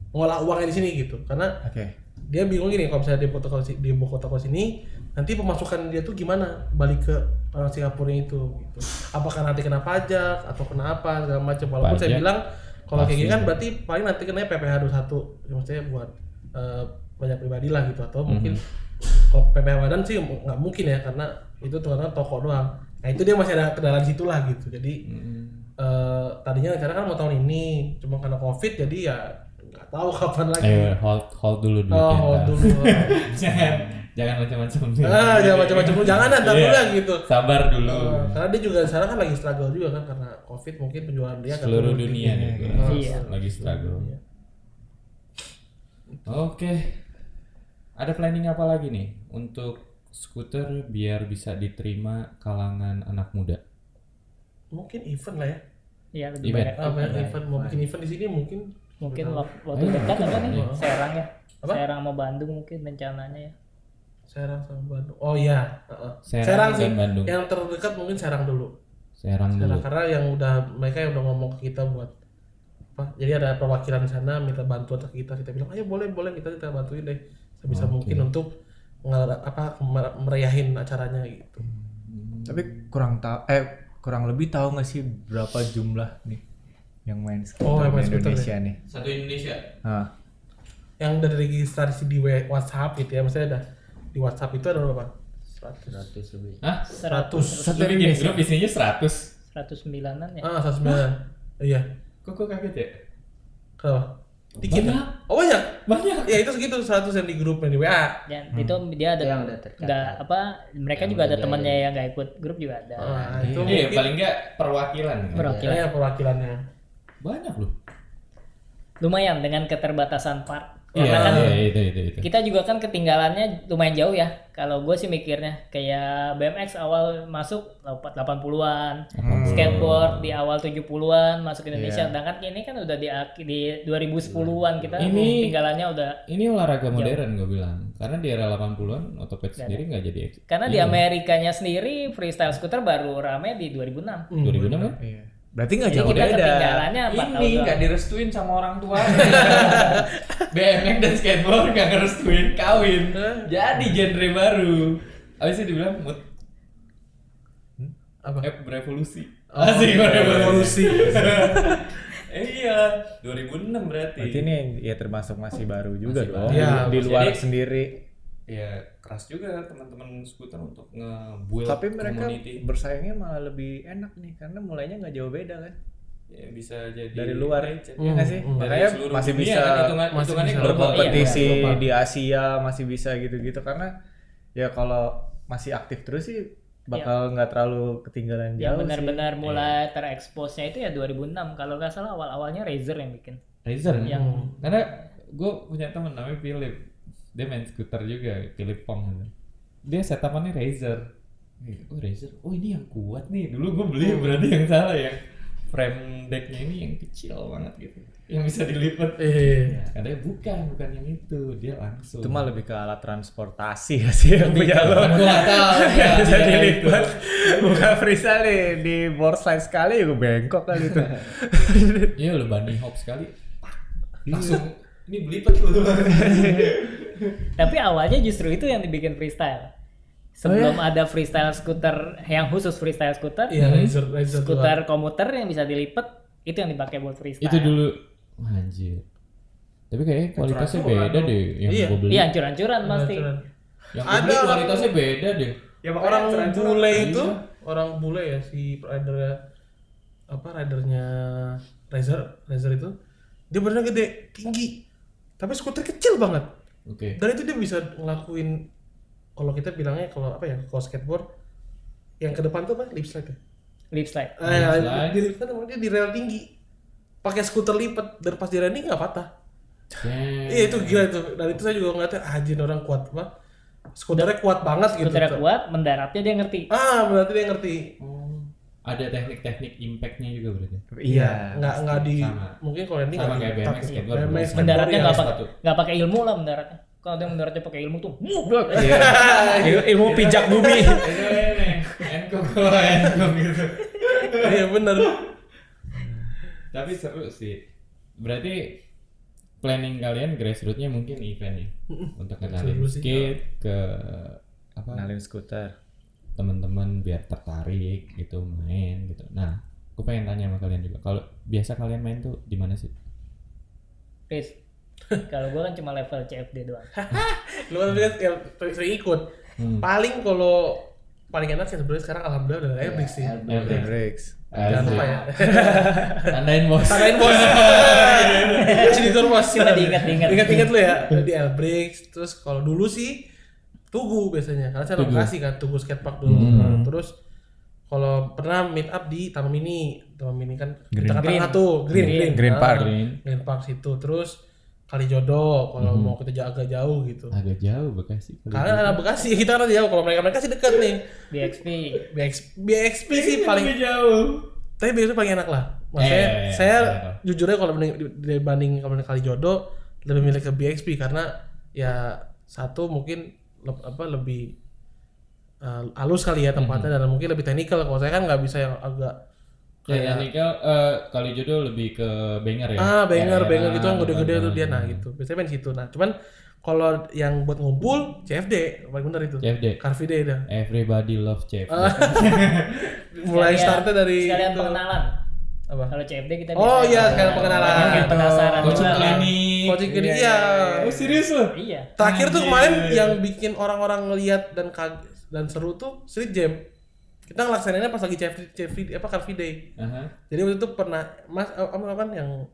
ngolah uangnya di sini gitu, karena Oke. dia bingung gini kalau misalnya dia buka toko sini nanti pemasukan dia tuh gimana balik ke orang Singapura itu gitu. Apakah nanti kena pajak atau kena apa segala macam, walaupun saya Pajak. bilang kalau kayak gini Pasti. kan berarti paling nanti kena PPh 21 ya, maksudnya buat banyak pribadi lah gitu, atau mungkin kalau PPh badan sih nggak mungkin ya karena itu tuh kan toko doang. Nah itu dia masih ada kendala di situ lah gitu. Jadi tadinya rencana kan mau tahun ini, cuma karena COVID jadi ya nggak tahu kapan lagi. Hold dulu dulu. Oh, hold dulu. Jangan macam-macam. Jangan macam-macam dulu, jangan ada dulu ya gitu. Sabar dulu. Karena dia juga sekarang kan lagi struggle juga kan karena COVID, mungkin penjualan dia agak Seluruh turun dunia dikit. nih. Iya. Lagi struggle. Oke. Ada planning apa lagi nih untuk skuter biar bisa diterima kalangan anak muda? Mungkin event lah ya. Iya, lebih Event. banyak. Banyak event, mau bikin event di sini mungkin. Mungkin Nggak waktu dekat apa nih? Iya. Serang ya. Apa? Serang sama Bandung mungkin rencananya ya. Serang sama Bandung. Oh iya. Serang sih. dan Bandung. Yang terdekat mungkin Serang dulu. Serang Serang dulu. karena yang mereka yang udah ngomong ke kita buat apa? Jadi ada perwakilan di sana minta bantuan ke kita. Kita bilang, ayo boleh kita bantuin deh. Sebisa mungkin untuk meriahin acaranya gitu. Tapi kurang lebih tahu nggak sih berapa jumlah nih yang main Oh, skuter yang main di skuter Indonesia nih? Satu Indonesia. Ah, Yang udah registrasi di WhatsApp gitu ya, maksudnya ada di WhatsApp itu ada berapa? 100 lebih. Hah? 100. Lu bikin grup isinya 100. 109-an ya. 109. Iya. Kok kaget ya? Kenapa? Dikit Banyak. ya? Oh banyak? Banyak. Ya itu segitu 100 yang di grup yang di WA. Dan itu dia ada Yang udah tercatat. nggak apa mereka Yang juga ada udah temannya jadi. yang nggak ikut grup juga ada. Nah, itu Iya, mungkin paling enggak perwakilan. Perwakilan. ya perwakilannya. Banyak loh. Lumayan dengan keterbatasan part. Iya, Karena kan itu. kita juga kan ketinggalannya lumayan jauh ya. Kalau gue sih mikirnya kayak BMX awal masuk 80-an, skateboard di awal 70-an masuk ke Indonesia. Iya. Sedangkan ini kan udah di 2010-an kita Ini- ketinggalannya udah. Ini olahraga modern gue bilang. Karena di era 80-an otopet sendiri nggak jadi Karena di Iya. Amerikanya sendiri freestyle scooter baru rame di 2006. 2006 kan? iya. Berarti nggak Jadi jauh kita beda. ketinggalannya 4 tahun. Ini doang. nggak direstuin sama orang tua. BMX dan skateboard nggak ngerestuin kawin. Jadi genre baru. Abis itu dibilang mood Apa? berevolusi. Oh, Asik berevolusi. Iya, 2006 berarti. Berarti ini ya termasuk masih baru juga Masih dong. baru. Iya, di luar jadi- sendiri. Ya keras juga teman-teman skuter untuk nge-build Tapi mereka community. bersaingnya malah lebih enak nih karena mulainya nggak jauh beda kan. Ya, bisa jadi Dari luar legend. ya nggak sih? Dari Makanya seluruh masih dunia bisa kan, masih hitungannya bisa global. berkompetisi Iya, global. di Asia, masih bisa gitu-gitu karena ya kalau masih aktif terus sih bakal nggak terlalu ketinggalan Yang jauh benar-benar sih. mulai terekspos-nya itu ya 2006. Kalau nggak salah awal-awalnya Razer yang bikin. Razer. Yang Karena gue punya temen namanya Philip. Dia main skuter juga, Philip Pong gitu. Dia setupannya Razer. Oh Razer, oh ini yang kuat nih. Dulu gue beli berarti yang salah ya. frame decknya ini yang kecil banget gitu, yang bisa dilipat. Katanya bukan yang itu, dia langsung. Itu mah lebih ke alat transportasi ya sih yang punya lo. Gua nggak tahu. Ya, Bisa dia dilipat. itu. Bukan freestyle nih di board slide sekali juga bengkok kali itu. Iya, lu bunny hop sekali. Langsung ini belipet lu. Tapi awalnya justru itu yang dibikin freestyle. Sebelum ada freestyle scooter yang khusus freestyle scooter, Iya, Razer skuter komuter yang bisa dilipat itu yang dipakai buat freestyle. Itu dulu. Anjir. Tapi kayaknya kualitasnya beda deh yang Iya. gua beli. Iya, hancur-hancuran pasti. Yang gua beli kualitasnya beda deh. Ya Orang bule itu, orang bule ya si ridernya Razer itu, dia badannya gede, tinggi, tapi skuter kecil banget. Oke. Dan itu dia bisa ngelakuin, kalau kita bilangnya kalau apa ya, kalau skateboard yang ke depan tuh apa, lip slide ya. Lip slide. slide. Di lip slide dia di rel tinggi, pakai skuter lipat, dan pas di landing nggak patah. Iya itu gila itu. Dan itu saya juga ngeliatnya, anjir orang kuat apa, skuternya kuat banget gitu. Skuternya kuat, mendaratnya dia ngerti. Berarti dia ngerti. Ada teknik-teknik impact-nya juga berarti. Iya. Nggak di Sama. mungkin kalau landing Sama nggak kayak di- BMX skateboard. BMX Mendaratnya skateboard, nggak pakai ilmu lah mendaratnya. Kalau ada yang mendaratnya pakai ilmu tuh, Ilmu pijak bumi. Enkong gitu. Iya benar. Tapi seru sih. Berarti planning kalian grassroots-nya mungkin event ya? Untuk kenalin Seru sih. skate ke apa? Kenalin skuter. Teman-teman biar tertarik gitu main gitu. Nah, aku pengen tanya sama kalian juga. Kalau biasa kalian main tuh di mana sih? Chris. Kalau gua kan cuma level CFD doang. Lu kan sering ikut. Paling kalau paling enak sih sebenarnya sekarang alhamdulillah udah Airbix sih. Breaks. Jangan lupa ya. Tandain bos. Tandain bos. Sinitur bos. Cuma diingat-ingat. Ingat-ingat lu ya di Airbix. Terus kalau dulu sih Tugu biasanya karena saya lokasi kan Tugu skatepark dulu. Nah, terus kalau pernah meet up di Taman Mini kan di tengah-tengah tuh Green Park. Green Park situ. Terus Kalijodo kalau mau kita agak jauh gitu. Agak jauh Bekasi. Karena anak Bekasi kita kan jauh, kalau mereka sih dekat nih. BXP sih paling jauh. Tapi BXP paling enak lah. Maksudnya saya jujurnya kalau dibanding Kalijodo lebih milih ke BXP karena ya satu mungkin lebih halus kali ya tempatnya dan mungkin lebih teknikal. Kalau saya kan nggak bisa yang agak Teknikal Kalijodo lebih ke banger ya. banger gitu yang gede-gede tuh dia gitu. Biasanya main situ. Nah, cuman kalau yang buat ngumpul CFD paling bener itu. CFD. Car Free Day dah. Everybody love CFD. Mulai startnya dari sekalian itu. pengenalan. Apa? Kalau CFD kita Oh iya, sekalian pengenalan. Yang penasaran Coaching juga. clinic. Coaching clinic iya. Oh serius loh? Iya. Terakhir tuh kemarin yang bikin orang-orang ngelihat dan seru tuh Street Jam. Kita ngelaksanainnya pas lagi Car Free Day. Jadi waktu itu pernah Mas kan yang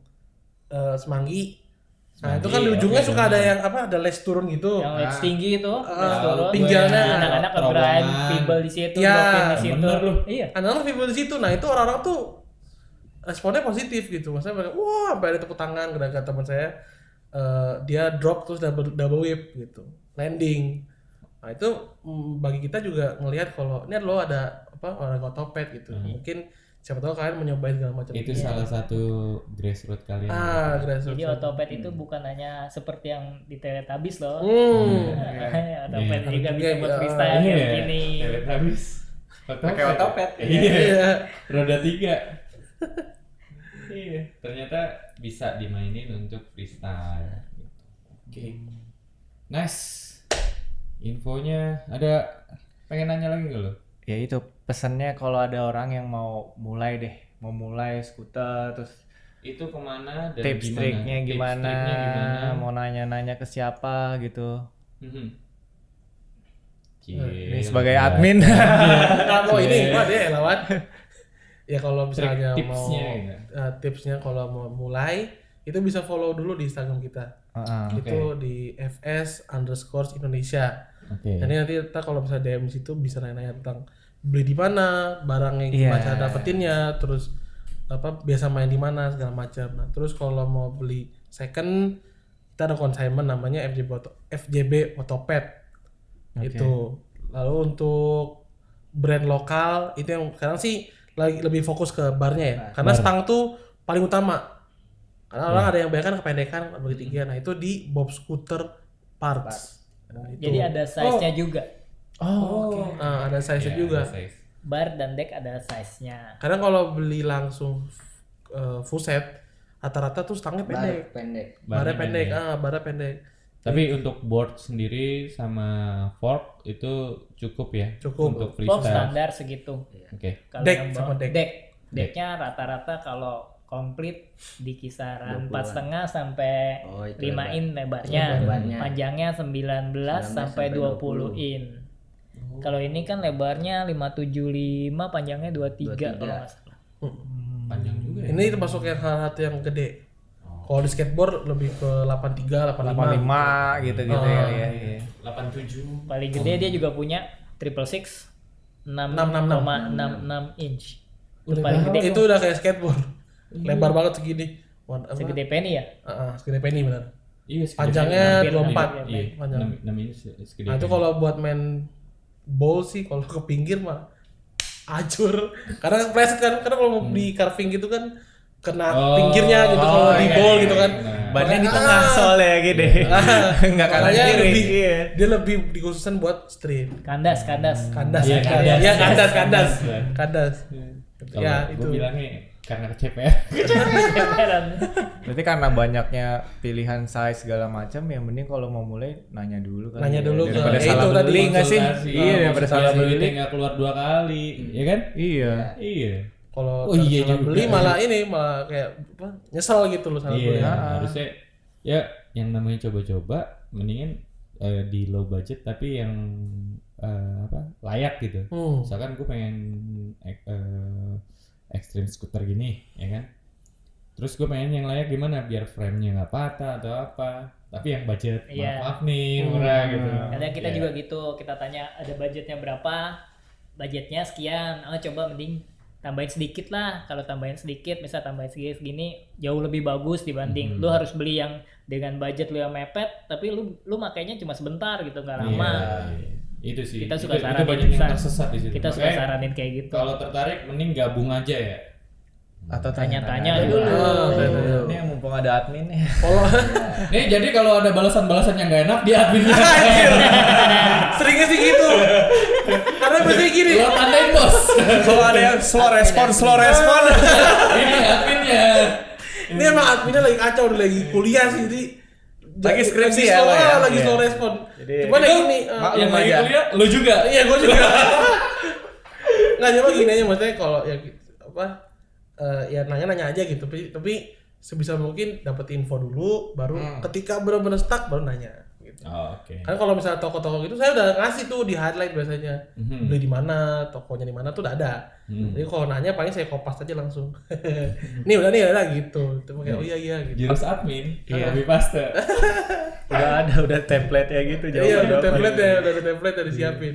Semanggi. Nah, itu kan di ujungnya suka ada yang ada les turun gitu. Yang ledge tinggi itu, ledge turun. pinggirnya. Anak-anak Terowongan. grind fibel di situ, Iya, dropin di situ. bener loh. Iya. Anak-anak people di situ. Nah, itu orang-orang tuh responnya positif gitu. Maksudnya mereka, wah, sampai ada tepuk tangan. Gara-gara teman saya dia drop terus double whip gitu. Landing. Nah, itu bagi kita juga ngelihat kalau ini loh ada olahraga otopet gitu. Mungkin siapa tahu kalian mau nyobain segala macam. Itu salah satu grassroots kalian. Grassroots. Jadi otopet itu bukan hanya seperti yang di Teletubbies loh. Otopet Iya. juga bisa buat Iya. freestyle Iya. kayak gini. Habis. Pakai otopet. Iya. Roda 3. Iya. Ternyata bisa dimainin untuk freestyle. Oke. Nice. Infonya ada pengen nanya lagi nggak lo? Ya itu pesannya kalau ada orang yang mau mulai skuter terus Itu kemana dan tips gimana? triknya Tips gimana, triknya gimana? mau nanya-nanya ke siapa gitu. Ini Ini sebagai admin. Kalau ini dia lawan. Ya kalau misalnya tipsnya mau gitu. tipsnya kalau mau mulai itu bisa follow dulu di Instagram kita. Itu di fs_Indonesia. Jadi nanti kita kalau bisa DM situ bisa nanya-nanya tentang beli di mana, barangnya gimana cara dapetinnya, terus biasa main di mana segala macam. Nah, terus kalau mau beli second kita ada consignment namanya FJB Otopet. Itu. Lalu untuk brand lokal itu yang sekarang sih lebih fokus ke barnya ya. Karena stang tuh paling utama. Karena orang ada yang bayangkan kependekan bertiga. Nah, itu di Bob Scooter Parts. Nah, itu. Jadi ada size-nya juga. Oke. Nah, ada size-nya Iya, juga. ada size. Bar dan deck ada size-nya. Karena kalau beli langsung full set rata-rata tuh stangnya pendek. Barnya pendek. Barnya pendek. Tapi untuk board sendiri sama fork itu cukup ya? Cukup. Untuk Fork freestyle. standar segitu. Oke. Kalau Deck yang sama bawa- deck. Decknya rata-rata kalau komplit di kisaran 4,5 sampai Oh, itu 5 lebar. in lebarnya. Lebarnya. Panjangnya 19 sampai 20 in. Kalau ini kan lebarnya 575, panjangnya 23 kalau nggak salah. Panjang juga ya? Ini termasuk yang hal-hal yang gede. Kalau di skateboard lebih ke 83, 85. 85 gitu-gitu ya. Iya. 87. Paling gede dia juga punya 666 6,66 inch. Itu paling gede. Itu udah kayak skateboard. Lebar banget segini. Segede penny ya? Segede penny benar. Iya, segede Panjangnya Hampir 24. Iya, Panjang. 6 inch segede. Nah, itu kalau buat main bowl sih kalau ke pinggir mah hancur. Karena preset kan, karena kalau mau di carving gitu kan kena pinggirnya gitu kalau di bowl gitu kan. Bannya di tengah soalnya gede. Enggak kanan Makanya kiri. lebih Iya. dia lebih dikhususkan buat street. Kandas. Kandas Iya, ya. kandas. Iya, kandas. Kalau Ya, gue itu. bilangnya karena kecapean. Berarti karena banyaknya pilihan size segala macam, yang mending kalau mau mulai nanya dulu kan. Nanya dulu ke- daripada itu salah tadi, beli nggak sih? Konsultasi. Iya, daripada salah beli. Nggak keluar 2 kali, ya kan? Iya. Iya. Kalau Oh, iya salah juga. beli malah kayak apa? Nyesel gitu loh salah beli. Iya, harusnya ya yang namanya coba-coba mendingan di low budget tapi yang layak gitu. Misalkan gue pengen extreme scooter gini, ya kan? Terus gue pengen yang layak gimana biar frame-nya nggak patah atau apa. Tapi yang budget Iya. maaf nih murah gitu. Kadang kita Iya. juga gitu, kita tanya ada budgetnya berapa, budgetnya sekian, coba mending tambahin sedikit lah. Kalau tambahin sedikit, misal tambahin sedikit segini, jauh lebih bagus dibanding lu harus beli yang dengan budget lu yang mepet, tapi lu makainya cuma sebentar gitu, nggak lama. Iya. Itu sih. Kita suka itu saranin, banyak yang tersesat di situ. kita suka Makanya saranin kayak gitu. kalau tertarik mending gabung aja ya. Atau Tanya-tanya dulu. dulu. Ini mumpung ada admin nih. Kalau Nih jadi kalau ada balasan-balasan yang gak enak di adminnya. seringnya sih gitu. Karena biasanya gini. Lo tandain bos. Kalau ada yang slow respon. Ini adminnya. Ini emang adminnya lagi kacau, udah lagi kuliah sih, jadi Lagi skripsi ya, slow, lo ya? lagi Iya. slow respon. Jadi- Cuman yang ini, Yang lagi aja. kuliah lo juga. iya gue juga. Nggak, cuma gini aja maksudnya kalau ya ya nanya-nanya aja gitu, tapi sebisa mungkin dapat info dulu, baru ketika benar-benar stuck baru nanya. Gitu. Oh, oke. Kan kalau misalnya toko-toko gitu saya udah ngasih tuh di highlight biasanya beli di mana, tokonya di mana tuh udah ada. Jadi kalau nanya paling saya kopas aja langsung. Nih udah gitu. Cuma kayak oh iya gitu. Jurus admin, Iya. copy paste. udah template ya gitu Iya, udah jawaban. template ya, udah ada template udah disiapin.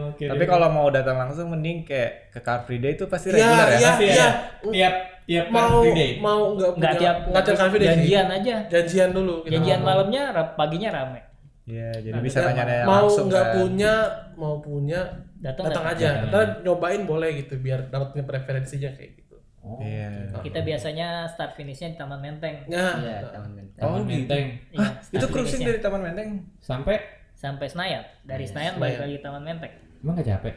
Oke. Tapi kalau mau datang langsung mending kayak ke Car Free Day itu pasti Iya, reguler ya. iya. Pasti ya. Tiap Mau Car Free Day. mau nggak Nggak tiap cafe deh. janjian aja. Janjian dulu. kita Janjian ngomong. malamnya, paginya rame. Iya, jadi bisa Ya, nanya-nanya mau langsung nggak kan. mau punya Datang aja. Ntar nyobain boleh gitu biar dapetin preferensinya kayak gitu. Iya. Kita biasanya start finishnya di Taman Menteng. Nah, Iya, Taman Menteng. Taman Menteng. Iya, start Itu cruising finishnya. dari Taman Menteng. Sampai Senayan. Dari Senayan balik lagi Taman Menteng. Emang gak capek?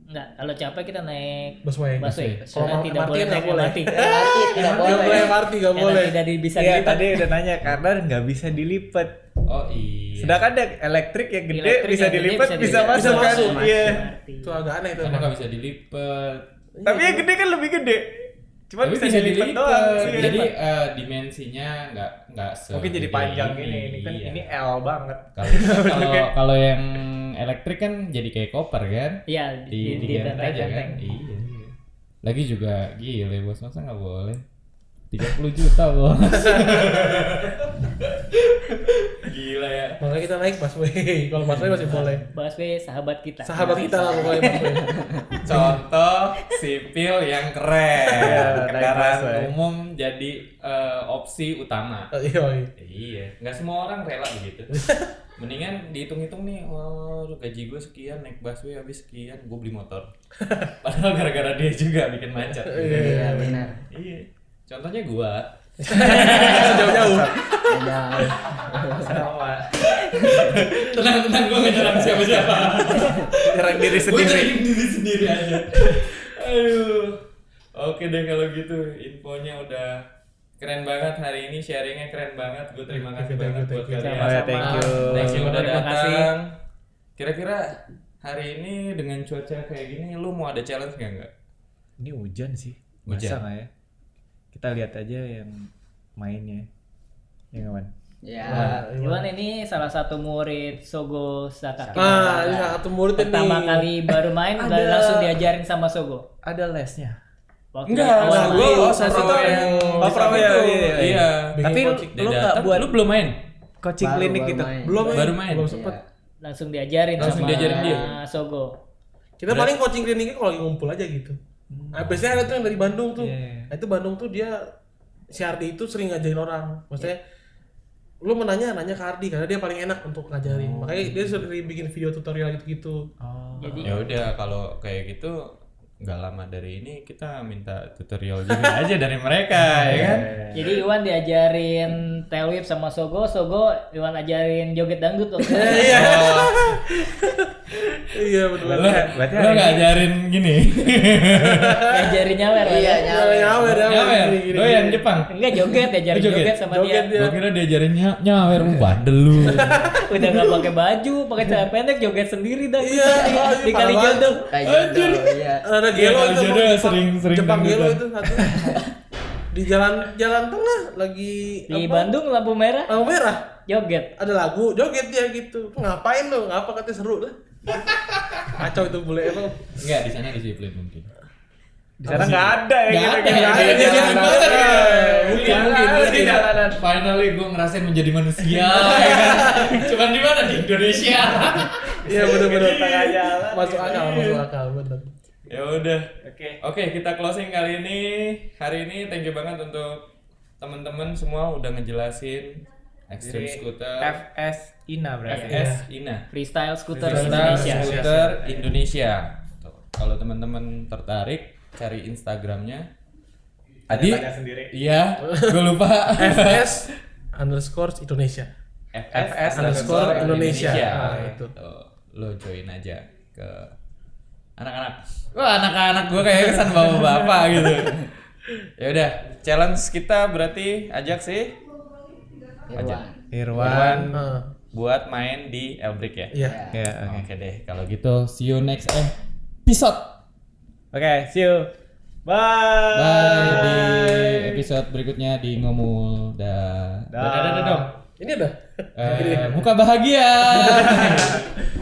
Enggak, kalau capek kita naik busway. busway. Kalau Karena tidak MRT boleh nggak naik boleh. MRT. Tidak Nggak boleh boleh. MRT nggak Karena boleh. tidak bisa Iya, dilipat. tadi udah nanya karena nggak bisa dilipat. Oh iya. Sedangkan ada elektrik yang gede Elektrik bisa yang gede dilipat, bisa bisa dilipat. masuk Bisa kan. masuk. Iya. Itu agak aneh tuh. Karena gak bisa dilipet. Tapi yang gede kan lebih gede. Cuma Tapi bisa dilipat doang. Iya. Jadi dimensinya nggak Mungkin jadi panjang ini kan Iya. ini L banget. Kalau yang elektrik kan jadi kayak koper kan? Iya, Di di aja kan? benteng. Iya. Lagi juga gile bos, masa nggak boleh? 30 juta bos. Gila ya. Makanya kita naik busway. Kalau busway masih boleh. Busway sahabat kita. Sahabat kita lah pokoknya busway. Contoh sipil yang keren. Iya, Kendaraan naik busway. umum jadi opsi utama. Iya. Iya, nggak semua orang rela begitu. Mendingan dihitung-hitung nih, oh gaji gue sekian, naik busway habis sekian, gue beli motor. Padahal gara-gara dia juga bikin macet. Iya benar. Iya. Contohnya gue. Jauh-jauh. Sama. Tenang, gue gak nyerang siapa-siapa. Nyerang diri Gue sendiri. nyerang diri sendiri aja. Aduh. Oke deh kalau gitu, infonya udah keren banget hari ini, sharingnya keren banget. Gue terima kasih banget buat kalian. Sama-sama. Thank you. Thank you udah Terima kasih. datang. Kira-kira hari ini dengan cuaca kayak gini, lu mau ada challenge nggak? Ini hujan sih. Hujan. Masa nggak ya? Kita lihat aja yang mainnya. Ya kawan. Ya. Iwan ini salah satu murid Sogo Sakaki. Nah, ini satu murid ini. Pertama kali baru main udah Ada. langsung diajarin sama Sogo. Ada lesnya. Waktu Enggak, awal gue main, sama Sogo yang Oh, sama iya, itu. iya, iya. Iya. Bikin Tapi coaching. Dia lu nggak datang, buat lu belum main? coaching Baru- klinik baru gitu. main. Belum Baru main. Belum sempet. langsung diajarin Langsung sama diajarin dia. Sogo. Kita paling coaching kliniknya kalau lagi ngumpul aja gitu. Nah, biasanya ada tuh yang dari Bandung tuh. Iya. Nah, itu Bandung tuh dia si Ardi itu sering ngajarin orang. Maksudnya lu nanya ke Ardi karena dia paling enak untuk ngajarin. Makanya dia sering bikin video tutorial gitu-gitu. Oh. Jadi Ya udah kalau kayak gitu nggak lama dari ini kita minta tutorial juga aja dari mereka ya kan. Jadi Iwan diajarin tail whip sama Sogo, Sogo Iwan ajarin joget dangdut tuh. Iya. Iya betul. Berarti Lo nggak ajarin gini. Diajarin nyawer. Iya, Nyawer. Nyawer. Lo yang Jepang. Enggak joget, diajarin Joget. joget sama Joget dia. dia. Gue kira diajarin nyawer, bandel lu. Udah enggak pakai baju, pakai celana pendek joget sendiri dah. Iya, Di kali parah jodoh. Kayak gitu. Iya. Ada gelo Iya, itu. jodoh Jepang- sering Jepang gelo dangdutan. itu satu. Di jalan tengah lagi Di apa? Bandung lampu merah Lampu merah. joget. Ada lagu joget dia gitu. Ngapain lu? Ngapa katanya seru lah. Kacau itu bule emang. Enggak, di sana disiplin mungkin. Di sana nggak ada ya. Nggak gitu. ada, ada, dia ada. banget. Mungkin, Di jalanan. Finally gue ngerasain menjadi manusia. Ya kan? Cuman di mana? Di Indonesia. Iya benar-benar Tengah jalan. masuk akal benar. Ya udah. Oke. Oke, kita closing kali ini. Hari ini thank you banget untuk teman-teman semua udah ngejelasin Extreme Scooter FS Ina berarti. FS Ina. Freestyle scooter Freestyle Indonesia. Scooter Indonesia. Tuh, kalau teman-teman tertarik, cari Instagramnya. Adi. sendiri. Iya, gue lupa. FS_Indonesia. FS_Indonesia. Ah, itu. Tuh, lo join aja ke anak-anak. Wah, anak-anak gue kayak kesan bawa bapak gitu. Ya udah, challenge kita berarti ajak sih Irwan. Irwan. buat main di Elbrick ya. Iya. Ya, oke. Oke deh, kalau gitu see you next episode. Oke, see you. Bye. Bye di episode berikutnya di Ngomul. Dah. Dadah dong. Ini ada. Muka bahagia.